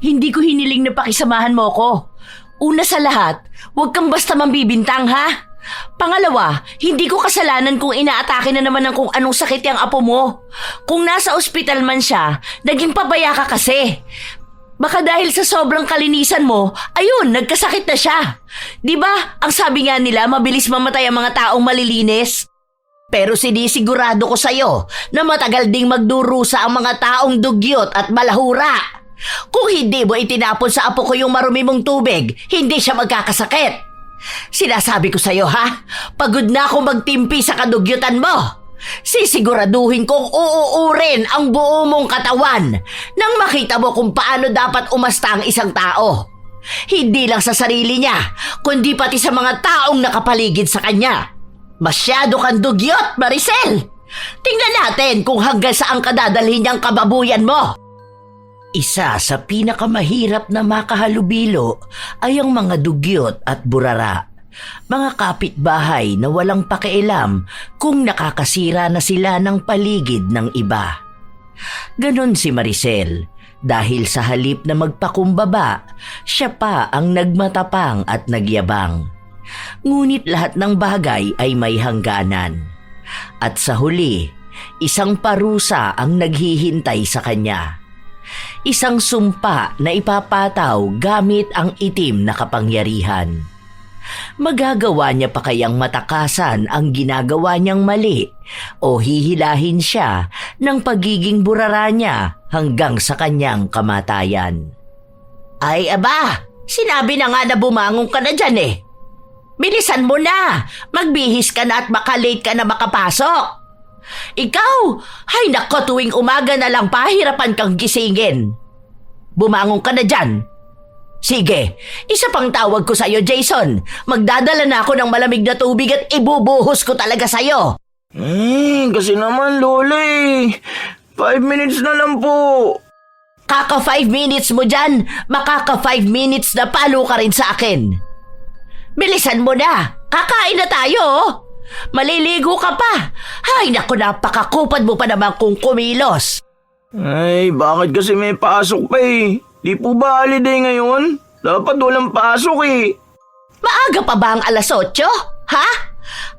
Hindi ko hiniling na pakisamahan mo ko. Una sa lahat, huwag kang basta mambibintang ha. Pangalawa, hindi ko kasalanan kung inaatake na naman ng kung anong sakit yung apo mo. Kung nasa ospital man siya, naging pabaya ka kasi. Baka dahil sa sobrang kalinisan mo, ayun, nagkasakit na siya. Di ba, ang sabi nga nila, mabilis mamatay ang mga taong malilinis? Pero sinisigurado ko sa'yo na matagal ding magdurusa ang mga taong dugyot at malahura. Kung hindi mo itinapon sa apo ko yung marumi mong tubig, hindi siya magkakasakit. Sinasabi ko sa'yo ha, pagod na akong magtimpi sa kadugyutan mo. Sisiguraduhin kong uuurin ang buo mong katawan nang makita mo kung paano dapat umasta ang isang tao. Hindi lang sa sarili niya, kundi pati sa mga taong nakapaligid sa kanya. Masyado kang dugyot, Maricel! Tingnan natin kung hanggang saan kadadalhin niyang kababuyan mo. Isa sa pinakamahirap na makahalubilo ay ang mga dugyot at burara. Mga kapitbahay na walang pakialam kung nakakasira na sila ng paligid ng iba. Ganon si Maricel dahil sa halip na magpakumbaba, siya pa ang nagmatapang at nagyabang. Ngunit lahat ng bagay ay may hangganan. At sa huli, isang parusa ang naghihintay sa kanya. Isang sumpa na ipapataw gamit ang itim na kapangyarihan. Magagawa niya pa kayang matakasan ang ginagawa niyang mali o hihilahin siya ng pagiging burara niya hanggang sa kanyang kamatayan? Ay aba, sinabi na nga na bumangon ka na dyan eh. Bilisan mo na, magbihis ka na at makalate ka na makapasok. Ikaw, ay nako, tuwing umaga na lang pahirapan kang gisingin. Bumangon ka na dyan. Sige, isa pang tawag ko sa'yo, Jason. Magdadala na ako ng malamig na tubig at ibubuhos ko talaga sa'yo. Kasi naman, Lola 5 minutes na lang po. Kaka 5 minutes mo dyan, makaka 5 minutes na palo ka rin sa akin. Bilisan mo na, kakain na tayo. Maliligo ka pa. Ay naku, napakakupad mo pa naman kung kumilos. Ay, bakit kasi may pasok pa Di po ba holiday ngayon? Dapat walang pasok Maaga pa ba ang alas 8? Ha?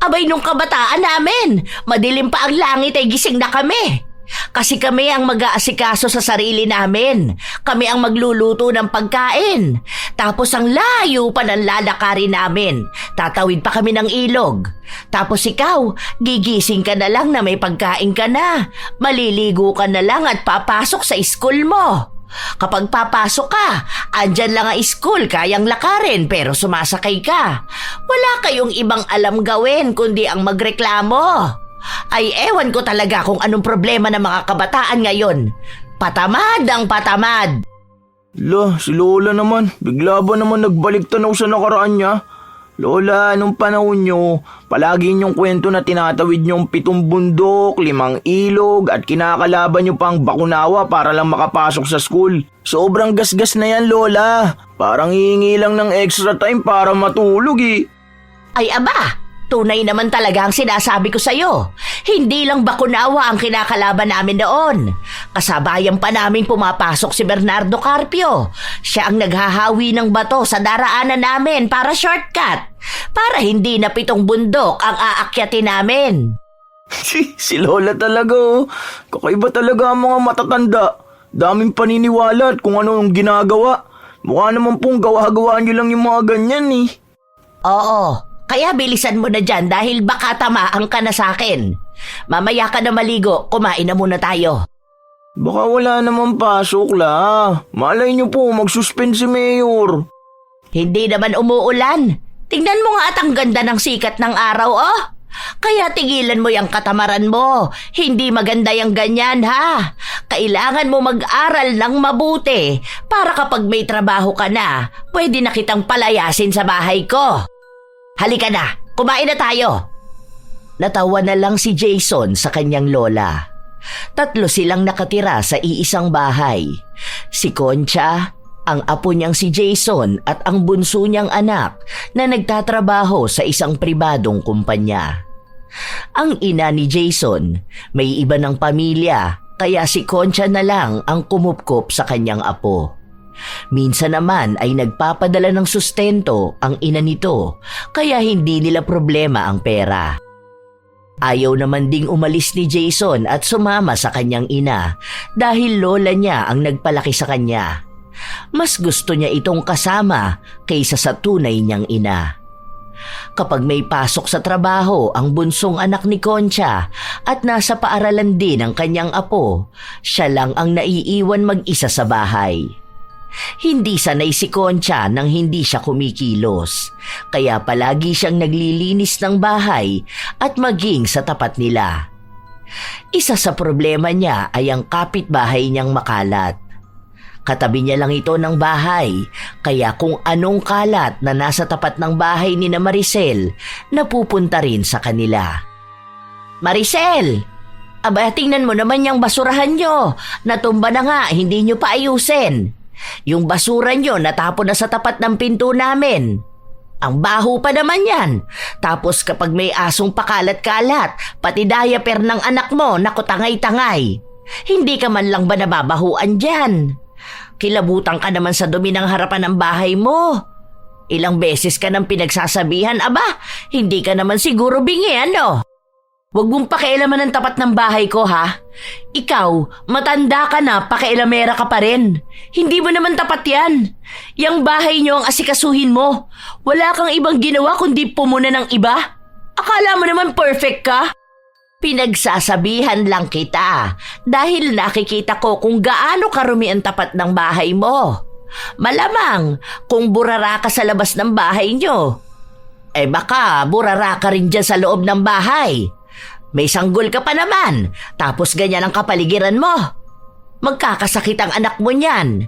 Abay nung kabataan namin, madilim pa ang langit ay gising na kami. Kasi kami ang mag-aasikaso sa sarili namin. Kami ang magluluto ng pagkain. Tapos ang layo pa ng lalakarin namin. Tatawid pa kami ng ilog. Tapos ikaw, gigising ka na lang na may pagkain ka na. Maliligo ka na lang at papasok sa school mo. Kapag papasok ka, andyan lang ang school, kayang lakarin pero sumasakay ka. Wala kayong ibang alam gawin kundi ang magreklamo. Ay ewan ko talaga kung anong problema ng mga kabataan ngayon. Patamad ang patamad. Si Lola naman, bigla ba naman nagbalik tanaw sa nakaraan niya? Lola, nung panahon nyo, palagi niyong kwento na tinatawid niyong 7 bundok, 5 ilog at kinakalaban niyo pang bakunawa para lang makapasok sa school. Sobrang gasgas na yan, Lola. Parang hihingi lang ng extra time para matulog Ay aba, tunay naman talaga ang sinasabi ko sa'yo. Hindi lang bakunawa ang kinakalaban namin noon. Kasabayan pa namin pumapasok si Bernardo Carpio. Siya ang naghahawi ng bato sa daraanan namin para shortcut. Para hindi na 7 bundok ang aakyatin namin. Si Lola talaga Kakaiba talaga ang mga matatanda. Daming paniniwala at kung ano yung ginagawa. Mukha naman pong gawa-gawaan niyo lang yung mga ganyan Oo. Kaya bilisan mo na dyan dahil baka tamaan ka na sa akin. Mamaya ka na maligo, kumain na muna tayo. Baka wala naman pasok Malay niyo po, magsuspend si Mayor. Hindi naman umuulan. Tingnan mo nga at ang ganda ng sikat ng araw Kaya tigilan mo yung katamaran mo. Hindi maganda yung ganyan ha. Kailangan mo mag-aral ng mabuti para kapag may trabaho ka na, pwede na kitang palayasin sa bahay ko. Halika na, kumain na tayo. Natawa na lang si Jason sa kanyang lola. 3 silang nakatira sa iisang bahay. Si Concha, ang apo niyang si Jason at ang bunso niyang anak na nagtatrabaho sa isang pribadong kumpanya. Ang ina ni Jason, may iba ng pamilya, kaya si Concha na lang ang kumupkop sa kanyang apo. Minsan naman ay nagpapadala ng sustento ang ina nito, kaya hindi nila problema ang pera. Ayaw naman ding umalis ni Jason at sumama sa kanyang ina dahil lola niya ang nagpalaki sa kanya. Mas gusto niya itong kasama kaysa sa tunay niyang ina. Kapag may pasok sa trabaho ang bunsong anak ni Concha at nasa paaralan din ang kanyang apo, siya lang ang naiiwan mag-isa sa bahay. Hindi sanay si Concha nang hindi siya kumikilos, kaya palagi siyang naglilinis ng bahay at maging sa tapat nila. Isa sa problema niya ay ang kapitbahay niyang makalat. Katabi niya lang ito ng bahay, kaya kung anong kalat na nasa tapat ng bahay ni na Maricel, napupunta rin sa kanila. Maricel! Aba, tingnan mo naman yung basurahan nyo. Natumba na nga, hindi nyo pa ayusin. Yung basura nyo natapon na sa tapat ng pinto namin. Ang baho pa naman yan. Tapos kapag may asong pakalat-kalat, pati diaper ng anak mo, naku tangay-tangay. Hindi ka man lang ba nababahuan dyan? Kilabutan ka naman sa dumi ng harapan ng bahay mo. Ilang beses ka nang pinagsasabihan, aba, hindi ka naman siguro bingi, ano? Huwag mong pakialaman ang tapat ng bahay ko, ha? Ikaw, matanda ka na, pakialamera ka pa rin. Hindi mo naman tapat yan. Yang bahay nyo ang asikasuhin mo. Wala kang ibang ginawa kundi pumuna ng iba. Akala mo naman perfect ka? Pinagsasabihan lang kita dahil nakikita ko kung gaano karumi ang tapat ng bahay mo. Malamang kung burara ka sa labas ng bahay nyo, baka burara ka rin dyan sa loob ng bahay. May sanggol ka pa naman, tapos ganyan ang kapaligiran mo. Magkakasakit ang anak mo niyan.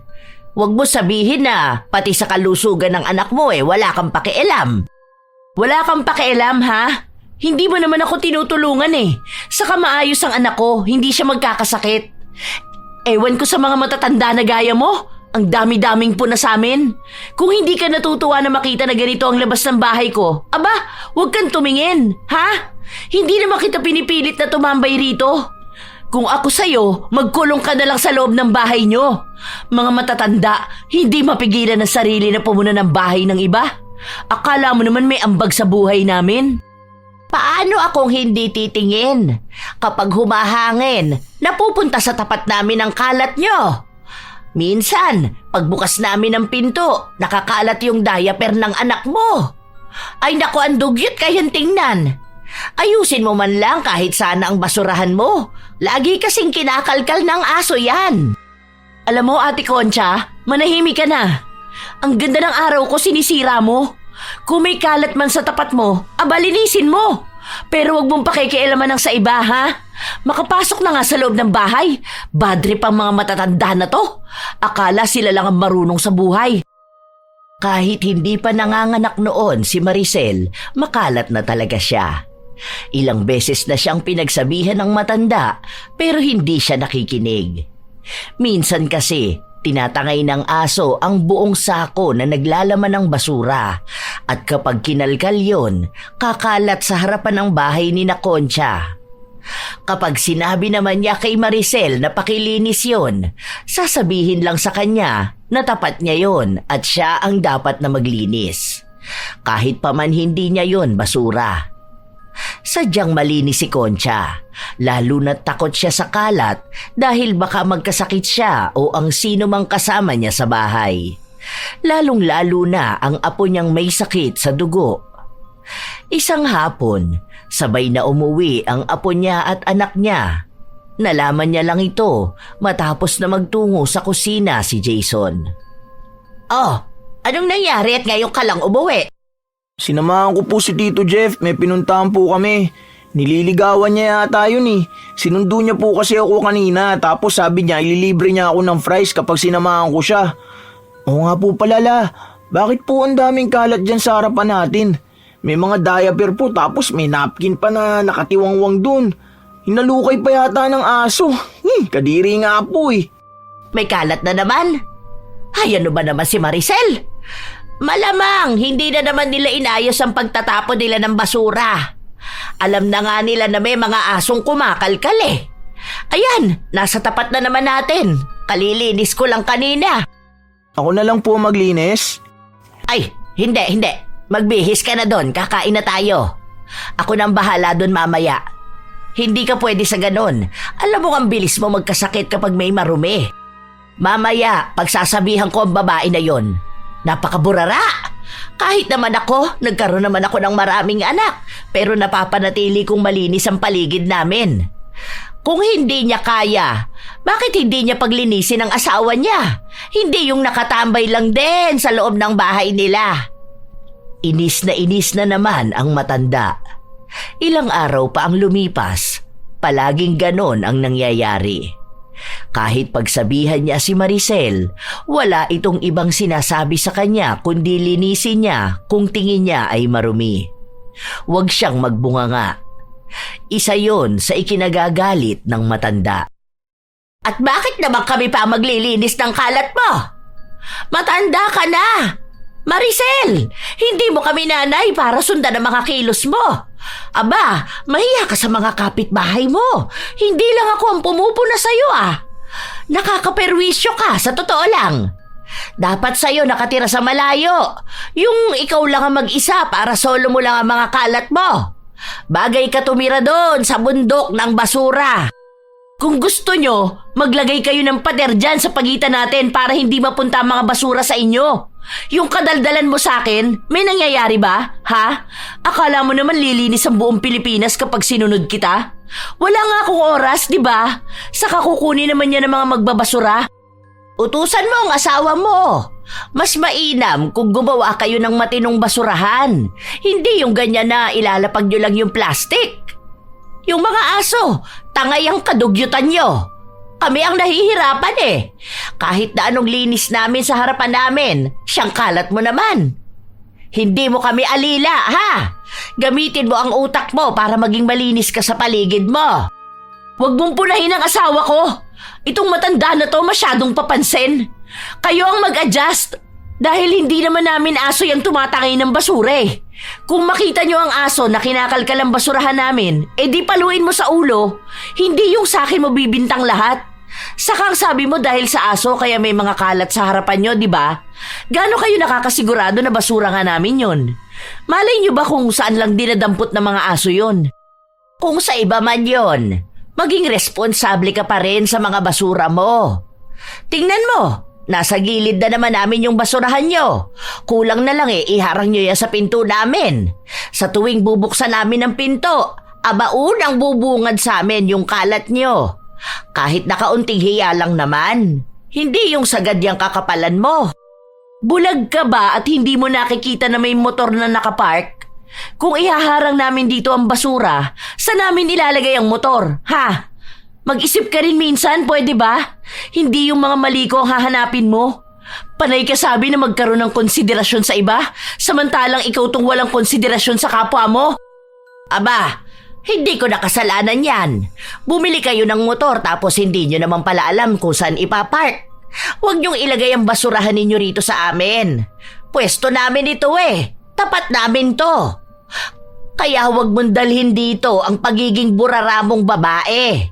Huwag mo sabihin na pati sa kalusugan ng anak mo wala kang pakialam. Wala kang pakialam, ha? Hindi mo naman ako tinutulungan Saka maayos ang anak ko, hindi siya magkakasakit. Ewan ko sa mga matatanda na gaya mo, ang dami-daming puna sa amin. Kung hindi ka natutuwa na makita na ganito ang labas ng bahay ko, aba, huwag kang tumingin, ha? Hindi naman kita pinipilit na tumambay rito. Kung ako sa'yo, magkulong ka na lang sa loob ng bahay nyo. Mga matatanda, hindi mapigilan ang sarili na pumuna ng bahay ng iba. Akala mo naman may ambag sa buhay namin. Paano akong hindi titingin? Kapag humahangin, napupunta sa tapat namin ang kalat nyo. Minsan, pagbukas namin ng pinto, nakakalat yung diaper ng anak mo. Ay naku, ang dugyot kayang tingnan. Ayusin mo man lang kahit sana ang basurahan mo. Lagi kasing kinakalkal ng aso yan. Alam mo, Ate Concha, manahimik ka na. Ang ganda ng araw ko sinisira mo. Kung may kalat man sa tapat mo, abalinisin mo. Pero wag mong pakikialaman ng sa iba, ha? Makapasok na nga sa loob ng bahay. Badre pang mga matatanda na to. Akala sila lang ang marunong sa buhay. Kahit hindi pa nanganganak noon si Maricel, makalat na talaga siya. Ilang beses na siyang pinagsabihan ng matanda pero hindi siya nakikinig. Minsan kasi, tinatangay ng aso ang buong sako na naglalaman ng basura at kapag kinalkal yon, kakalat sa harapan ng bahay ni na Concha. Kapag sinabi naman niya kay Maricel na pakilinis yon, sasabihin lang sa kanya na tapat niya yon at siya ang dapat na maglinis. Kahit pa man hindi niya yon basura. Sadyang malinis si Concha, lalo na takot siya sa kalat dahil baka magkasakit siya o ang sino mang kasama niya sa bahay. Lalong-lalo na ang apo niyang may sakit sa dugo. Isang hapon, sabay na umuwi ang apo niya at anak niya. Nalaman niya lang ito matapos na magtungo sa kusina si Jason. Oh, anong nangyari at ngayon ka lang umuwi? Sinamahan ko po si Tito Jeff, may pinuntahan po kami. Nililigawan niya yata yun Sinundo niya po kasi ako kanina, tapos sabi niya ililibre niya ako ng fries kapag sinamahan ko siya. Oo nga po pala la, bakit po ang daming kalat dyan sa harapan natin? May mga diaper po tapos may napkin pa na nakatiwangwang dun. Hinalukay pa yata ng aso. Kadiri nga po May kalat na naman? Ay, ano ba naman si Maricel? Malamang hindi na naman nila inayos ang pagtatapon nila ng basura. Alam na nga nila na may mga asong kumakalkal Ayan, nasa tapat na naman natin. Kalilinis ko lang kanina. Ako na lang po maglinis. Ay, hindi. Magbihis ka na doon, kakain na tayo. Ako nang bahala doon mamaya. Hindi ka pwede sa ganun. Alam mo ang bilis mo magkasakit kapag may marumi. Mamaya, pagsasabihan ko ang babae na yon. Napakaburara! Kahit naman ako, nagkaroon naman ako ng maraming anak, pero napapanatili kong malinis ang paligid namin. Kung hindi niya kaya, bakit hindi niya paglinisin ang asawa niya? Hindi yung nakatambay lang din sa loob ng bahay nila. Inis na naman ang matanda. Ilang araw pa ang lumipas, palaging ganon ang nangyayari. Kahit pagsabihan niya si Maricel, wala itong ibang sinasabi sa kanya kundi linisin niya kung tingin niya ay marumi. Huwag siyang magbunganga. Isa yon sa ikinagagalit ng matanda. At bakit naman kami pa maglilinis ng kalat mo? Matanda ka na! Maricel, hindi mo kami nanay para sundan ang mga kilos mo. Aba, mahiya ka sa mga kapitbahay mo. Hindi lang ako ang pumupuna sa'yo Nakakaperwisyo ka, sa totoo lang. Dapat sa'yo nakatira sa malayo. Yung ikaw lang ang mag-isa para solo mo lang ang mga kalat mo. Bagay ka tumira doon sa bundok ng basura. Kung gusto nyo, maglagay kayo ng pader dyan sa pagitan natin para hindi mapunta ang mga basura sa inyo. Yung kadaldalan mo sa akin, may nangyayari ba? Ha? Akala mo naman lilinis ang buong Pilipinas kapag sinunod kita? Wala nga akong oras, di ba? Saka kukunin naman niya ng mga magbabasura. Utusan mo ang asawa mo. Mas mainam kung gumawa kayo ng matinong basurahan. Hindi yung ganyan na ilalapag nyo lang yung plastic. Yung mga aso, tangay ang kadugyutan nyo. Kami ang nahihirapan Kahit na anong linis namin sa harapan namin, siyang kalat mo naman. Hindi mo kami alila, ha? Gamitin mo ang utak mo para maging malinis ka sa paligid mo. Huwag mong punahin ang asawa ko. Itong matanda na to masyadong papansin. Kayo ang mag-adjust. Dahil hindi naman namin aso yung tumatangay ng basura Kung makita nyo ang aso na kinakalkal ang basurahan namin, di paluin mo sa ulo. Hindi yung sa akin mo bibintang lahat. Sakang sabi mo dahil sa aso kaya may mga kalat sa harapan nyo, di ba? Gaano kayo nakakasigurado na basura nga namin yon? Malay nyo ba kung saan lang dinadampot ng mga aso yon? Kung sa iba man yon, maging responsable ka pa rin sa mga basura mo. Tingnan mo, nasa gilid na naman namin yung basurahan nyo. Kulang na lang iharang nyo yan sa pinto namin. Sa tuwing bubuksan namin ang pinto, unang bubungad sa amin yung kalat nyo. Kahit nakaunting hiya lang naman. Hindi yung sagad yung kakapalan mo. Bulag ka ba at hindi mo nakikita na may motor na nakapark? Kung ihaharang namin dito ang basura, saan namin ilalagay ang motor, ha? Mag-isip ka rin minsan, pwede ba? Hindi yung mga mali ko ang hahanapin mo. Panay ka sabi na magkaroon ng konsiderasyon sa iba, samantalang ikaw tong walang konsiderasyon sa kapwa mo. Aba, hindi ko nakasalanan yan. Bumili kayo ng motor tapos hindi nyo naman pala alam kung saan ipapark. Huwag nyong ilagay ang basurahan ninyo rito sa amin. Pwesto namin ito Tapat namin to. Kaya huwag mong dalhin dito ang pagiging buraramong babae.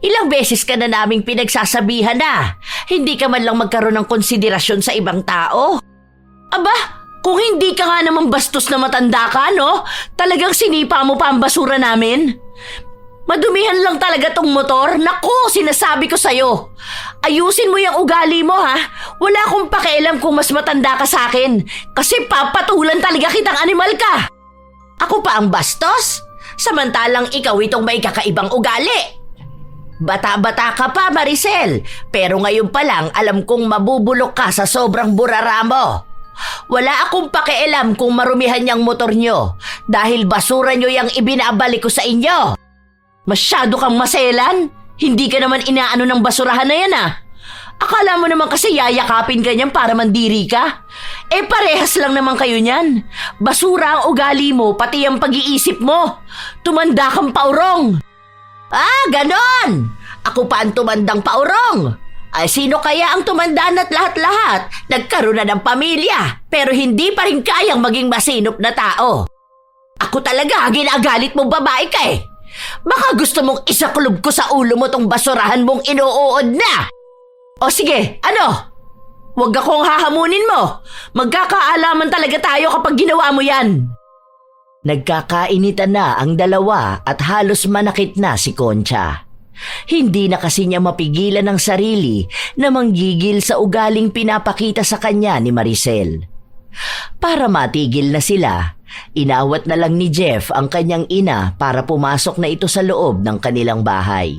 Ilang beses ka na naming pinagsasabihan na hindi ka man lang magkaroon ng konsiderasyon sa ibang tao. Aba, kung hindi ka nga naman bastos na matanda ka, no? Talagang sinipa mo pa ang basura namin? Madumihan lang talaga tong motor. Naku, sinasabi ko sa'yo. Ayusin mo yung ugali mo, ha? Wala akong pakialam kung mas matanda ka sa akin. Kasi papatulan talaga kitang animal ka. Ako pa ang bastos? Samantalang ikaw itong may kakaibang ugali. Bata-bata ka pa, Maricel. Pero ngayon pa lang alam kong mabubulok ka sa sobrang burara mo. Wala akong pakialam kung marumihan niyang motor niyo dahil basura niyo yung ibinabalik ko sa inyo. Masyado kang maselan. Hindi ka naman inaano ng basurahan na yan Akala mo naman kasi yayakapin ka niyan para mandiri ka? Parehas lang naman kayo niyan. Basura ang ugali mo pati ang pag-iisip mo. Tumanda kang paurong. Ganon! Ako pa ang tumandang paurong. Ay sino kaya ang tumandaan at lahat-lahat? Nagkaroon na ng pamilya, pero hindi pa rin kayang maging masinop na tao. Ako talaga, ginagalit mo babae ka Baka gusto mong isaklob ko sa ulo mo tong basurahan mong inuuod na. O sige, ano? Huwag akong hahamunin mo. Magkakaalaman talaga tayo kapag ginawa mo yan. Nagkakainitan na ang dalawa at halos manakit na si Concha. Hindi na kasi niya mapigilan ang sarili na manggigil sa ugaling pinapakita sa kanya ni Maricel. Para matigil na sila, inawat na lang ni Jeff ang kanyang ina para pumasok na ito sa loob ng kanilang bahay.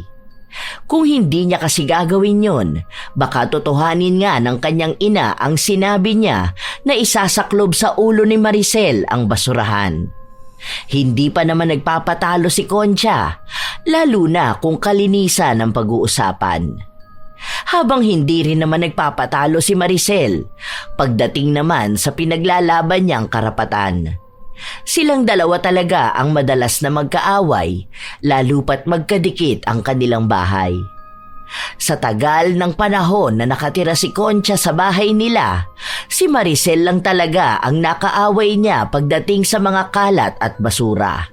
Kung hindi niya kasi gagawin yon, baka totohanin nga ng kanyang ina ang sinabi niya na isasaklob sa ulo ni Maricel ang basurahan. Hindi pa naman nagpapatalo si Concha, lalo na kung kalinisan ang pag-uusapan. Habang hindi rin naman nagpapatalo si Maricel, pagdating naman sa pinaglalaban niyang karapatan. Silang dalawa talaga ang madalas na magkaaway, lalo pat magkadikit ang kanilang bahay. Sa tagal ng panahon na nakatira si Concha sa bahay nila, si Maricel lang talaga ang nakaaway niya pagdating sa mga kalat at basura.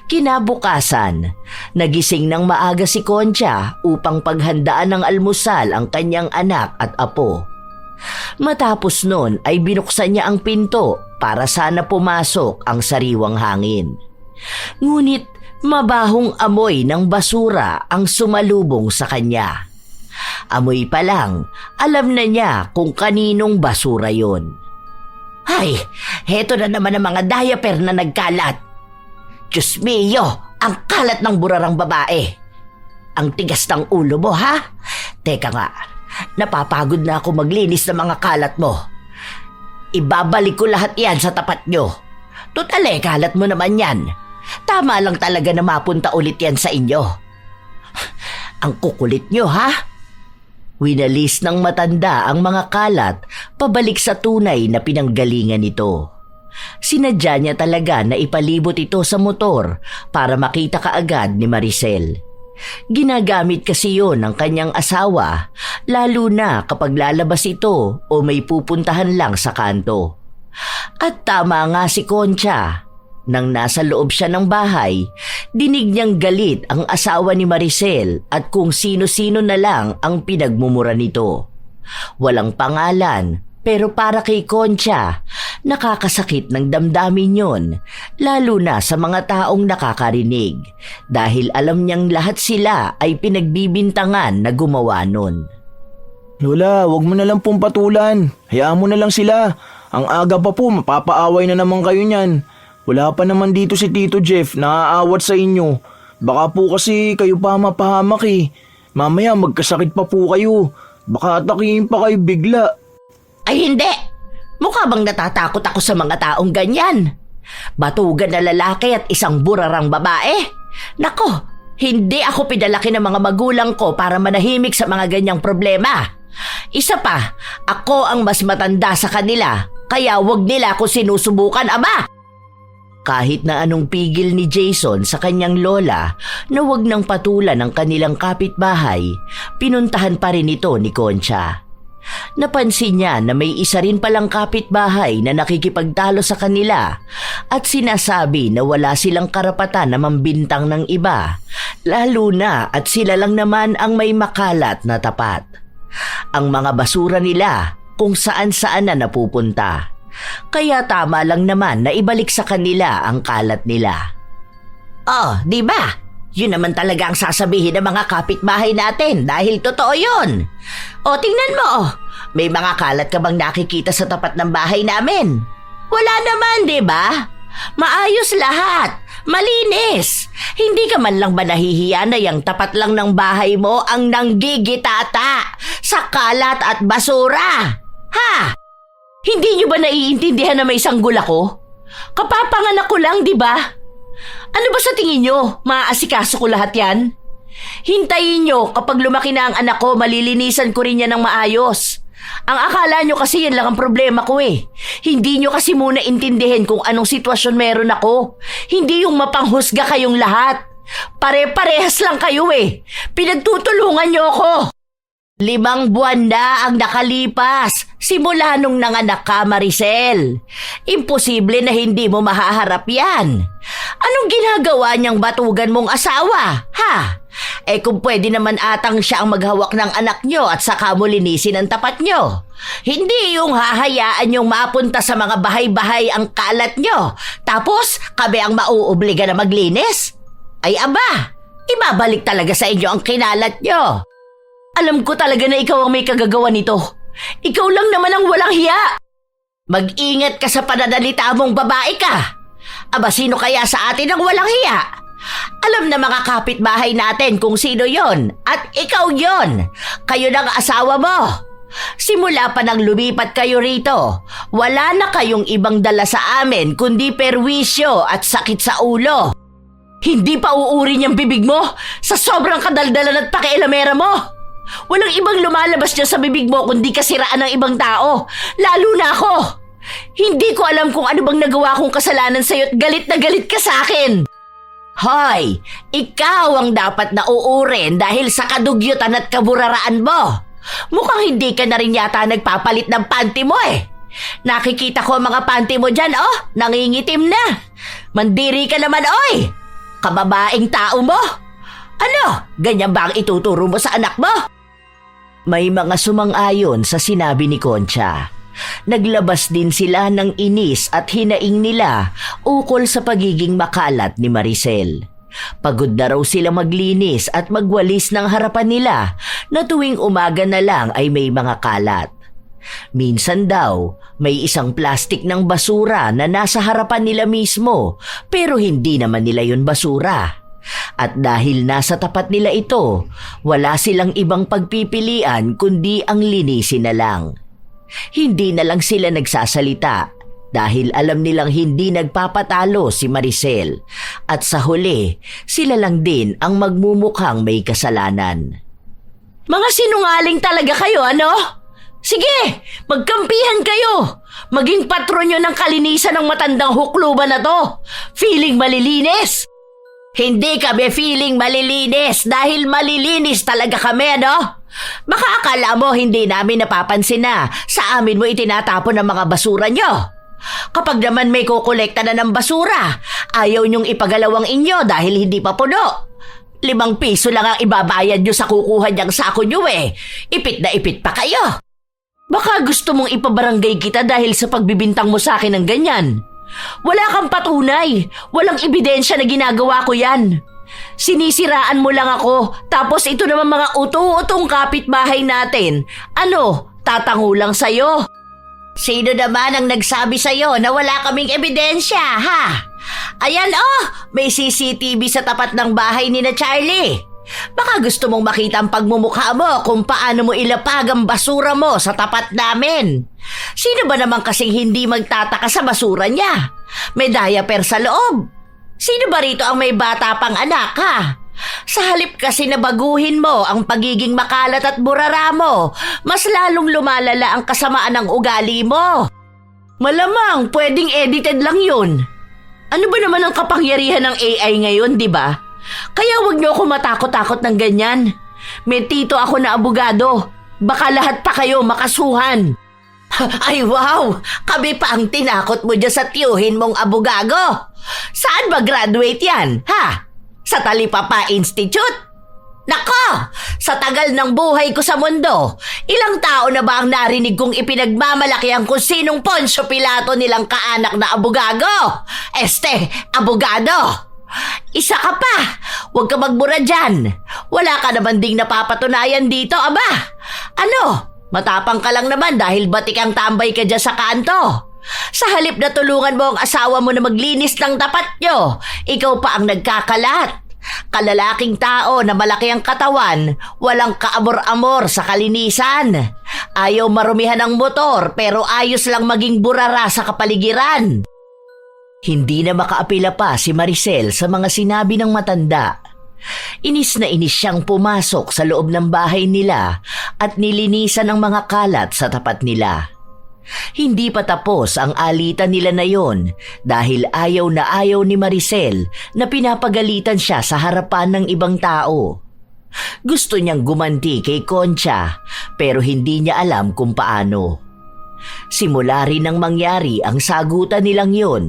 Kinabukasan, nagising ng maaga si Concha upang paghandaan ng almusal ang kanyang anak at apo. Matapos nun ay binuksan niya ang pinto para sana pumasok ang sariwang hangin. Ngunit mabahong amoy ng basura ang sumalubong sa kanya. Amoy pa lang, alam na niya kung kaninong basura yon. Ay, heto na naman ang mga diaper na nagkalat. Diyos mio, ang kalat ng burarang babae. Ang tigas ng ulo mo, ha? Teka nga, napapagod na ako maglinis ng mga kalat mo. Ibabalik ko lahat yan sa tapat nyo. Tutale, kalat mo naman yan. Tama lang talaga na mapunta ulit yan sa inyo. Ang kukulit nyo, ha? Winalis ng matanda ang mga kalat pabalik sa tunay na pinanggalingan nito. Sinadya niya talaga na ipalibot ito sa motor para makita kaagad ni Maricel. Ginagamit kasi yon ng kanyang asawa, lalo na kapag lalabas ito o may pupuntahan lang sa kanto. At tama nga si Concha. Nang nasa loob siya ng bahay, dinig niyang galit ang asawa ni Maricel at kung sino-sino na lang ang pinagmumura nito. Walang pangalan, pero para kay Concha, nakakasakit ng damdamin yon, lalo na sa mga taong nakakarinig, dahil alam niyang lahat sila ay pinagbibintangan na gumawa nun. Lola, wag mo na lang pong patulan. Hayaan mo na lang sila. Ang aga pa po, mapapaaway na naman kayo niyan. Wala pa naman dito si Tito Jeff, naaawat sa inyo. Baka po kasi kayo pa mapahamak eh. Mamaya magkasakit pa po kayo. Baka atakihin pa kayo bigla. Ay hindi! Mukha bang natatakot ako sa mga taong ganyan? Batugan na lalaki at isang burarang babae? Nako, hindi ako pinalaki ng mga magulang ko para manahimik sa mga ganyang problema. Isa pa, ako ang mas matanda sa kanila, kaya wag nila ako sinusubukan, ama! Kahit na anong pigil ni Jason sa kanyang lola na wag nang patulan ang kanilang kapitbahay, pinuntahan pa rin ito ni Concha. Napansin niya na may isa rin palang kapitbahay na nakikipagtalo sa kanila at sinasabi na wala silang karapatan na mambintang ng iba, lalo na at sila lang naman ang may makalat na tapat. Ang mga basura nila kung saan-saan na napupunta. Kaya tama lang naman na ibalik sa kanila ang kalat nila. Oh, di ba? Yun naman talaga ang sasabihin ng mga kapitbahay natin dahil totoo yun. O tingnan mo, may mga kalat ka bang nakikita sa tapat ng bahay namin? Wala naman, di ba? Maayos lahat, malinis. Hindi ka man lang ba nahihiya na yung tapat lang ng bahay mo ang nanggigitata sa kalat at basura? Ha? Hindi niyo ba naiintindihan na may sanggol ako? Kapapanganak ko lang, di ba? Ano ba sa tingin niyo? Maaasikaso ko lahat yan? Hintayin niyo kapag lumaki na ang anak ko, malilinisan ko rin yan ng maayos. Ang akala niyo kasi yan lang ang problema ko eh. Hindi niyo kasi muna intindihin kung anong sitwasyon meron ako. Hindi yung mapanghusga kayong lahat. Pare-parehas lang kayo eh. Pinagtutulungan niyo ako. 5 buwan na ang nakalipas simula nung nanganak ka, Maricel. Imposible na hindi mo mahaharap yan. Anong ginagawa niyang batugan mong asawa, ha? Kung pwede naman atang siya ang maghawak ng anak niyo at saka mo linisin ang tapat niyo. Hindi yung hahayaan yung mapunta sa mga bahay-bahay ang kalat niyo, tapos kami ang mauobliga na maglinis? Ay aba, ibabalik talaga sa inyo ang kinalat niyo. Alam ko talaga na ikaw ang may kagagawa nito. Ikaw lang naman ang walang hiya. Mag-ingat ka sa pananalita mong babae ka. Aba, sino kaya sa atin ang walang hiya? Alam na mga kapitbahay natin kung sino yon, at ikaw yon. Kayo ng asawa mo. Simula pa nang lumipat kayo rito, wala na kayong ibang dala sa amin kundi perwisyo at sakit sa ulo. Hindi pa uuri niyang bibig mo sa sobrang kadaldalan at pakialamera mo. Walang ibang lumalabas dyan sa bibig mo kundi kasiraan ng ibang tao, lalo na ako. Hindi ko alam kung ano bang nagawa kong kasalanan sa'yo at galit na galit ka sa akin. Hoy, ikaw ang dapat na uurin dahil sa kadugyutan at kaburaraan mo. Mukhang hindi ka na rin yata nagpapalit ng panty mo eh. Nakikita ko ang mga panty mo dyan, nangingitim na. Mandiri ka naman, oy! Kababaeng tao mo. Ano, ganyan ba ang ituturo mo sa anak mo? May mga sumang-ayon sa sinabi ni Concha. Naglabas din sila ng inis at hinaing nila ukol sa pagiging makalat ni Maricel. Pagod na raw sila maglinis at magwalis ng harapan nila na tuwing umaga na lang ay may mga kalat. Minsan daw, may isang plastik ng basura na nasa harapan nila mismo pero hindi naman nila yun basura. At dahil nasa tapat nila ito, wala silang ibang pagpipilian kundi ang linisin na lang. Hindi na lang sila nagsasalita dahil alam nilang hindi nagpapatalo si Maricel at sa huli, sila lang din ang magmumukhang may kasalanan. Mga sinungaling talaga kayo, ano? Sige, magkampihan kayo! Maging patron nyo ng kalinisan ng matandang hukluban na to! Feeling malilinis! Hindi kami feeling malilinis dahil malilinis talaga kami, ano? Baka akala mo hindi namin napapansin na sa amin mo itinatapon ang mga basura nyo. Kapag naman may kukolekta na ng basura, ayaw nyong ipagalawang inyo dahil hindi pa puno. 5 piso lang ang ibabayad nyo sa kukuha niyang sako nyo eh. Ipit na ipit pa kayo. Baka gusto mong ipabarangay kita dahil sa pagbibintang mo sa akin ng ganyan. Wala kang patunay. Walang ebidensya na ginagawa ko yan. Sinisiraan mo lang ako, tapos ito naman mga utu-utong kapitbahay natin. Ano, tatango lang sa'yo? Sino naman ang nagsabi sa'yo na wala kaming ebidensya, ha? Ayan may CCTV sa tapat ng bahay ni na Charlie. Baka gusto mong makita ang pagmumukha mo kung paano mo ilapag ang basura mo sa tapat namin. Sino ba naman kasing hindi magtataka sa basura niya? May diaper sa loob. Sino ba rito ang may bata pang anak, ha? Sa halip kasi na baguhin mo ang pagiging makalat at burara mo, mas lalong lumalala ang kasamaan ng ugali mo. Malamang pwedeng edited lang yun. Ano ba naman ang kapangyarihan ng AI ngayon, di ba? Kaya wag niyo ako matakot-takot ng ganyan. May tito ako na abogado. Baka lahat pa kayo makasuhan. Ay wow! Kami pa ang tinakot mo dyan sa tiyuhin mong abogado. Saan ba graduate yan, ha? Sa Talipapa Institute? Nako! Sa tagal ng buhay ko sa mundo, ilang tao na ba ang narinig kong ipinagmamalaki ang kung sinong Poncio Pilato nilang kaanak na abogado? Abogado! Isa ka pa! Huwag ka magbura dyan! Wala ka naman ding napapatunayan dito, aba! Ano? Matapang ka lang naman dahil batik ang tambay ka dyan sa kanto. Sa halip na tulungan mo ang asawa mo na maglinis ng tapat nyo, ikaw pa ang nagkakalat. Kalalaking tao na malaki ang katawan, walang kaamor-amor sa kalinisan. Ayaw marumihan ang motor pero ayos lang maging burara sa kapaligiran. Hindi na makaapila pa si Maricel sa mga sinabi ng matanda. Inis na inis siyang pumasok sa loob ng bahay nila at nilinisan ang mga kalat sa tapat nila. Hindi pa tapos ang alitan nila na yon dahil ayaw na ayaw ni Maricel na pinapagalitan siya sa harapan ng ibang tao. Gusto niyang gumanti kay Concha pero hindi niya alam kung paano. Simula rin nang mangyari ang sagutan nilang yun.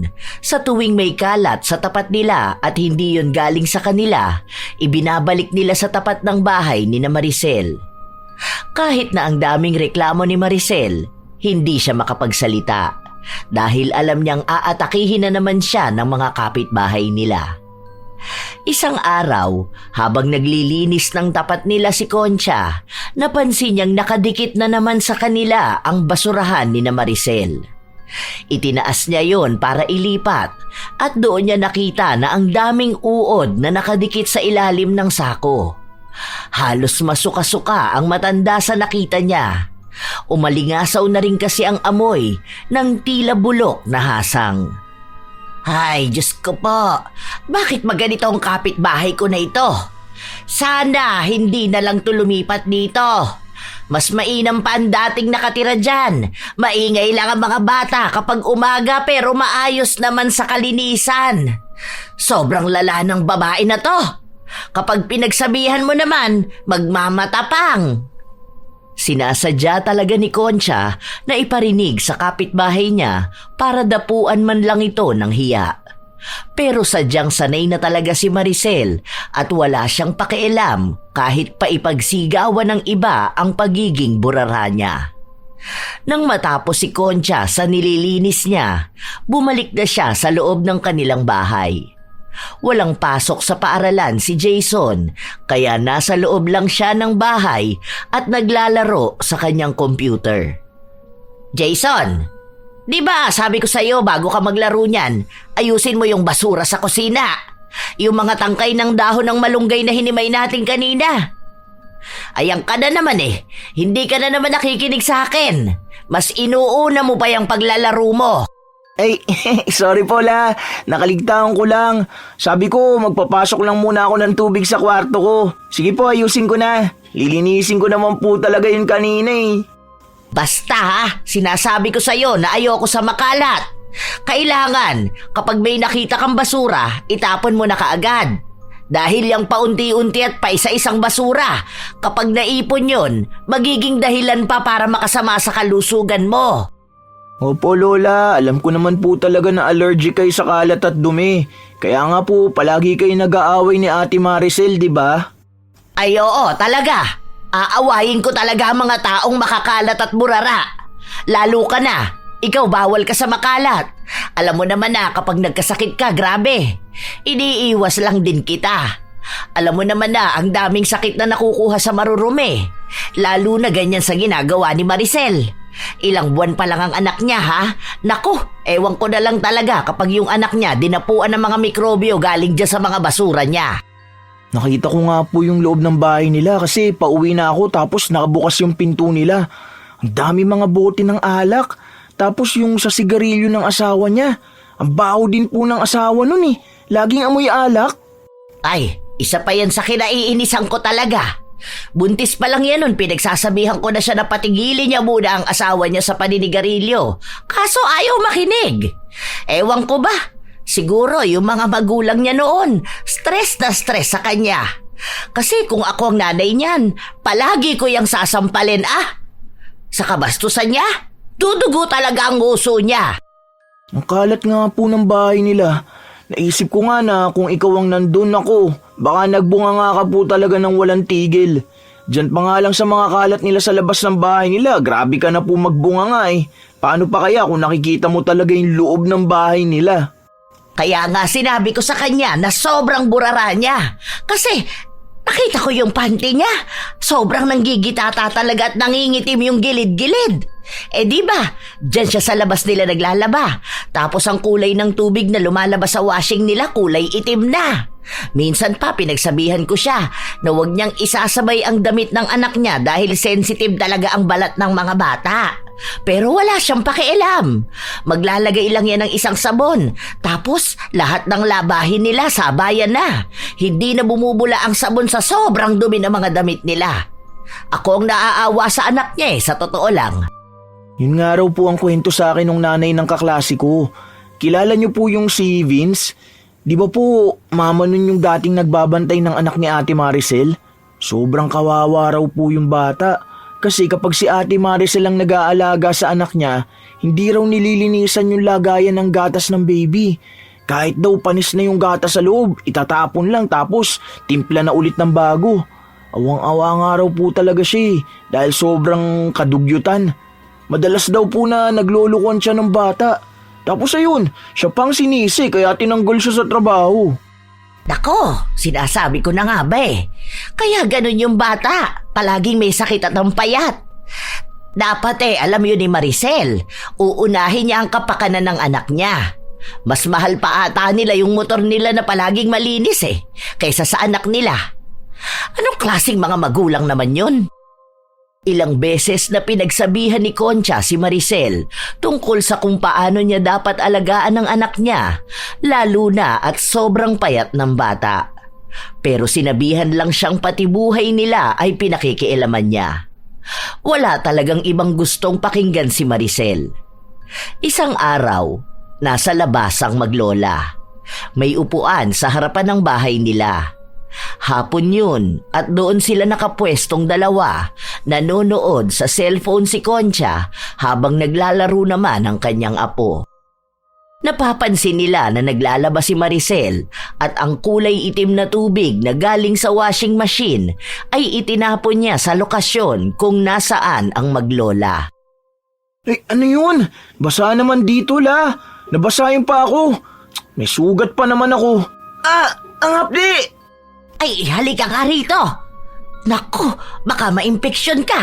Sa tuwing may kalat sa tapat nila at hindi yun galing sa kanila, ibinabalik nila sa tapat ng bahay ni na Maricel. Kahit na ang daming reklamo ni Maricel, hindi siya makapagsalita dahil alam niyang aatakihin na naman siya ng mga kapitbahay nila. Isang araw, habang naglilinis ng tapat nila si Concha, napansin niyang nakadikit na naman sa kanila ang basurahan ni na Maricel. Itinaas niya yon para ilipat at doon niya nakita na ang daming uod na nakadikit sa ilalim ng sako. Halos masuka-suka ang matanda sa nakita niya. Umalingasaw na rin kasi ang amoy ng tila bulok na hasang. Ay, Diyos ko po, bakit maganito ang kapitbahay ko na ito? Sana hindi na lang lumipat dito. Mas mainam pa ang dating nakatira dyan. Maingay lang ang mga bata kapag umaga pero maayos naman sa kalinisan. Sobrang lala ng babae na to. Kapag pinagsabihan mo naman, magmamatapang. Sinasadya talaga ni Concha na iparinig sa kapitbahay niya para dapuan man lang ito ng hiya. Pero sadyang sanay na talaga si Maricel at wala siyang pakialam kahit pa ipagsigawan ng iba ang pagiging burara niya. Nang matapos si Concha sa nililinis niya, bumalik na siya sa loob ng kanilang bahay. Walang pasok sa paaralan si Jason, kaya nasa loob lang siya ng bahay at naglalaro sa kanyang computer. Jason, di ba sabi ko sa'yo bago ka maglaro niyan, ayusin mo yung basura sa kusina. Yung mga tangkay ng dahon ng malunggay na hinimay natin kanina. Ayan ka na naman eh, hindi ka na naman nakikinig sa akin. Mas inuuna mo pa yung paglalaro mo. Ay, sorry po la. Nakaligtaan ko lang. Sabi ko, magpapasok lang muna ako ng tubig sa kwarto ko. Sige po, ayusin ko na. Lilinisin ko naman po talaga yun kanina eh. Basta ha, sinasabi ko sa'yo na ayoko sa makalat. Kailangan, kapag may nakita kang basura, itapon mo na kaagad. Dahil yung paunti-unti at pa isa-isang basura, kapag naipon yun, magiging dahilan pa para makasama sa kalusugan mo. Opo Lola, alam ko naman po talaga na allergic kayo sa kalat at dumi. Kaya nga po, palagi kayo nag-aaway ni Ate Maricel, di ba? Ay oo, talaga. Aawayin ko talaga ang mga taong makakalat at burara. Lalo ka na, ikaw bawal ka sa makalat. Alam mo naman na kapag nagkasakit ka, grabe. Iniiwas lang din kita. Alam mo naman na ang daming sakit na nakukuha sa marurumi. Lalo na ganyan sa ginagawa ni Maricel. Ilang buwan pa lang ang anak niya ha? Naku, ewan ko na lang talaga kapag yung anak niya dinapuan ng mga mikrobyo galing dyan sa mga basura niya. Nakita ko nga po yung loob ng bahay nila kasi pauwi na ako tapos nakabukas yung pinto nila. Ang dami mga bote ng alak. Tapos yung sa sigarilyo ng asawa niya. Ang baho din po ng asawa nun eh. Laging amoy alak. Ay, isa pa yan sa kinaiinisan ko talaga. Buntis pa lang yan nun, pinagsasabihan ko na siya na patigilin niya muna ang asawa niya sa paninigarilyo. Kaso ayaw makinig. Ewan ko ba, siguro yung mga magulang niya noon, stress na stress sa kanya. Kasi kung ako ang nanay niyan, palagi ko yung sasampalin Sa kabastusan niya, dudugo talaga ang uso niya. Ang kalat nga po ng bahay nila. Naisip ko nga na kung ikaw ang nandun ako, baka nagbunga nga ka po talaga ng walang tigil. Diyan pa nga lang sa mga kalat nila sa labas ng bahay nila, grabe ka na po magbunga nga eh. Paano pa kaya kung nakikita mo talaga yung loob ng bahay nila? Kaya nga sinabi ko sa kanya na sobrang burara niya. Kasi nakita ko yung panty niya. Sobrang nanggigitata talaga at nangingitim yung gilid-gilid. Di ba? Diyan siya sa labas nila naglalaba. Tapos ang kulay ng tubig na lumalabas sa washing nila kulay itim na. Minsan pa pinagsabihan ko siya na huwag niyang isasabay ang damit ng anak niya dahil sensitive talaga ang balat ng mga bata. Pero wala siyang pakialam. Maglalagay lang yan ng isang sabon. Tapos lahat ng labahin nila sabayan na. Hindi na bumubula ang sabon sa sobrang dumi ng mga damit nila. Ako ang naaawa sa anak niya sa totoo lang. Yun nga raw po ang kwento sa akin ng nanay ng kaklase ko. Kilala niyo po yung si Vince? Di ba po mama nun yung dating nagbabantay ng anak ni Ate Maricel? Sobrang kawawa raw po yung bata. Kasi kapag si Ate Maricel ang nag-aalaga sa anak niya, hindi raw nililinisan yung lagayan ng gatas ng baby. Kahit daw panis na yung gatas sa loob, itatapon lang tapos timpla na ulit ng bago. Awang-awa nga raw po talaga siya dahil sobrang kadugyutan. Madalas daw po na naglulukuan siya ng bata. Tapos ayun, siya pang sinisi kaya tinanggol siya sa trabaho. Nako, sinasabi ko na nga ba eh. Kaya ganun yung bata, palaging may sakit at ang payat. Dapat alam yun ni Maricel, uunahin niya ang kapakanan ng anak niya. Mas mahal pa ata nila yung motor nila na palaging malinis kaysa sa anak nila. Anong klaseng mga magulang naman yun? Ilang beses na pinagsabihan ni Concha si Maricel tungkol sa kung paano niya dapat alagaan ang anak niya, lalo na at sobrang payat ng bata. Pero sinabihan lang siyang pati buhay nila ay pinakikialaman niya. Wala talagang ibang gustong pakinggan si Maricel. Isang araw, nasa labas ang maglola. May upuan sa harapan ng bahay nila. Hapon yun at doon sila nakapwestong dalawa, nanonood sa cellphone si Concha habang naglalaro naman ang kanyang apo. Napapansin nila na naglalaba si Maricel at ang kulay itim na tubig na galing sa washing machine ay itinapon niya sa lokasyon kung nasaan ang maglola. Ano yun? Basa naman dito la. Nabasahin pa ako. May sugat pa naman ako. Ang hapdi! Ay, halika nga rito. Naku, baka ma-impeksyon ka.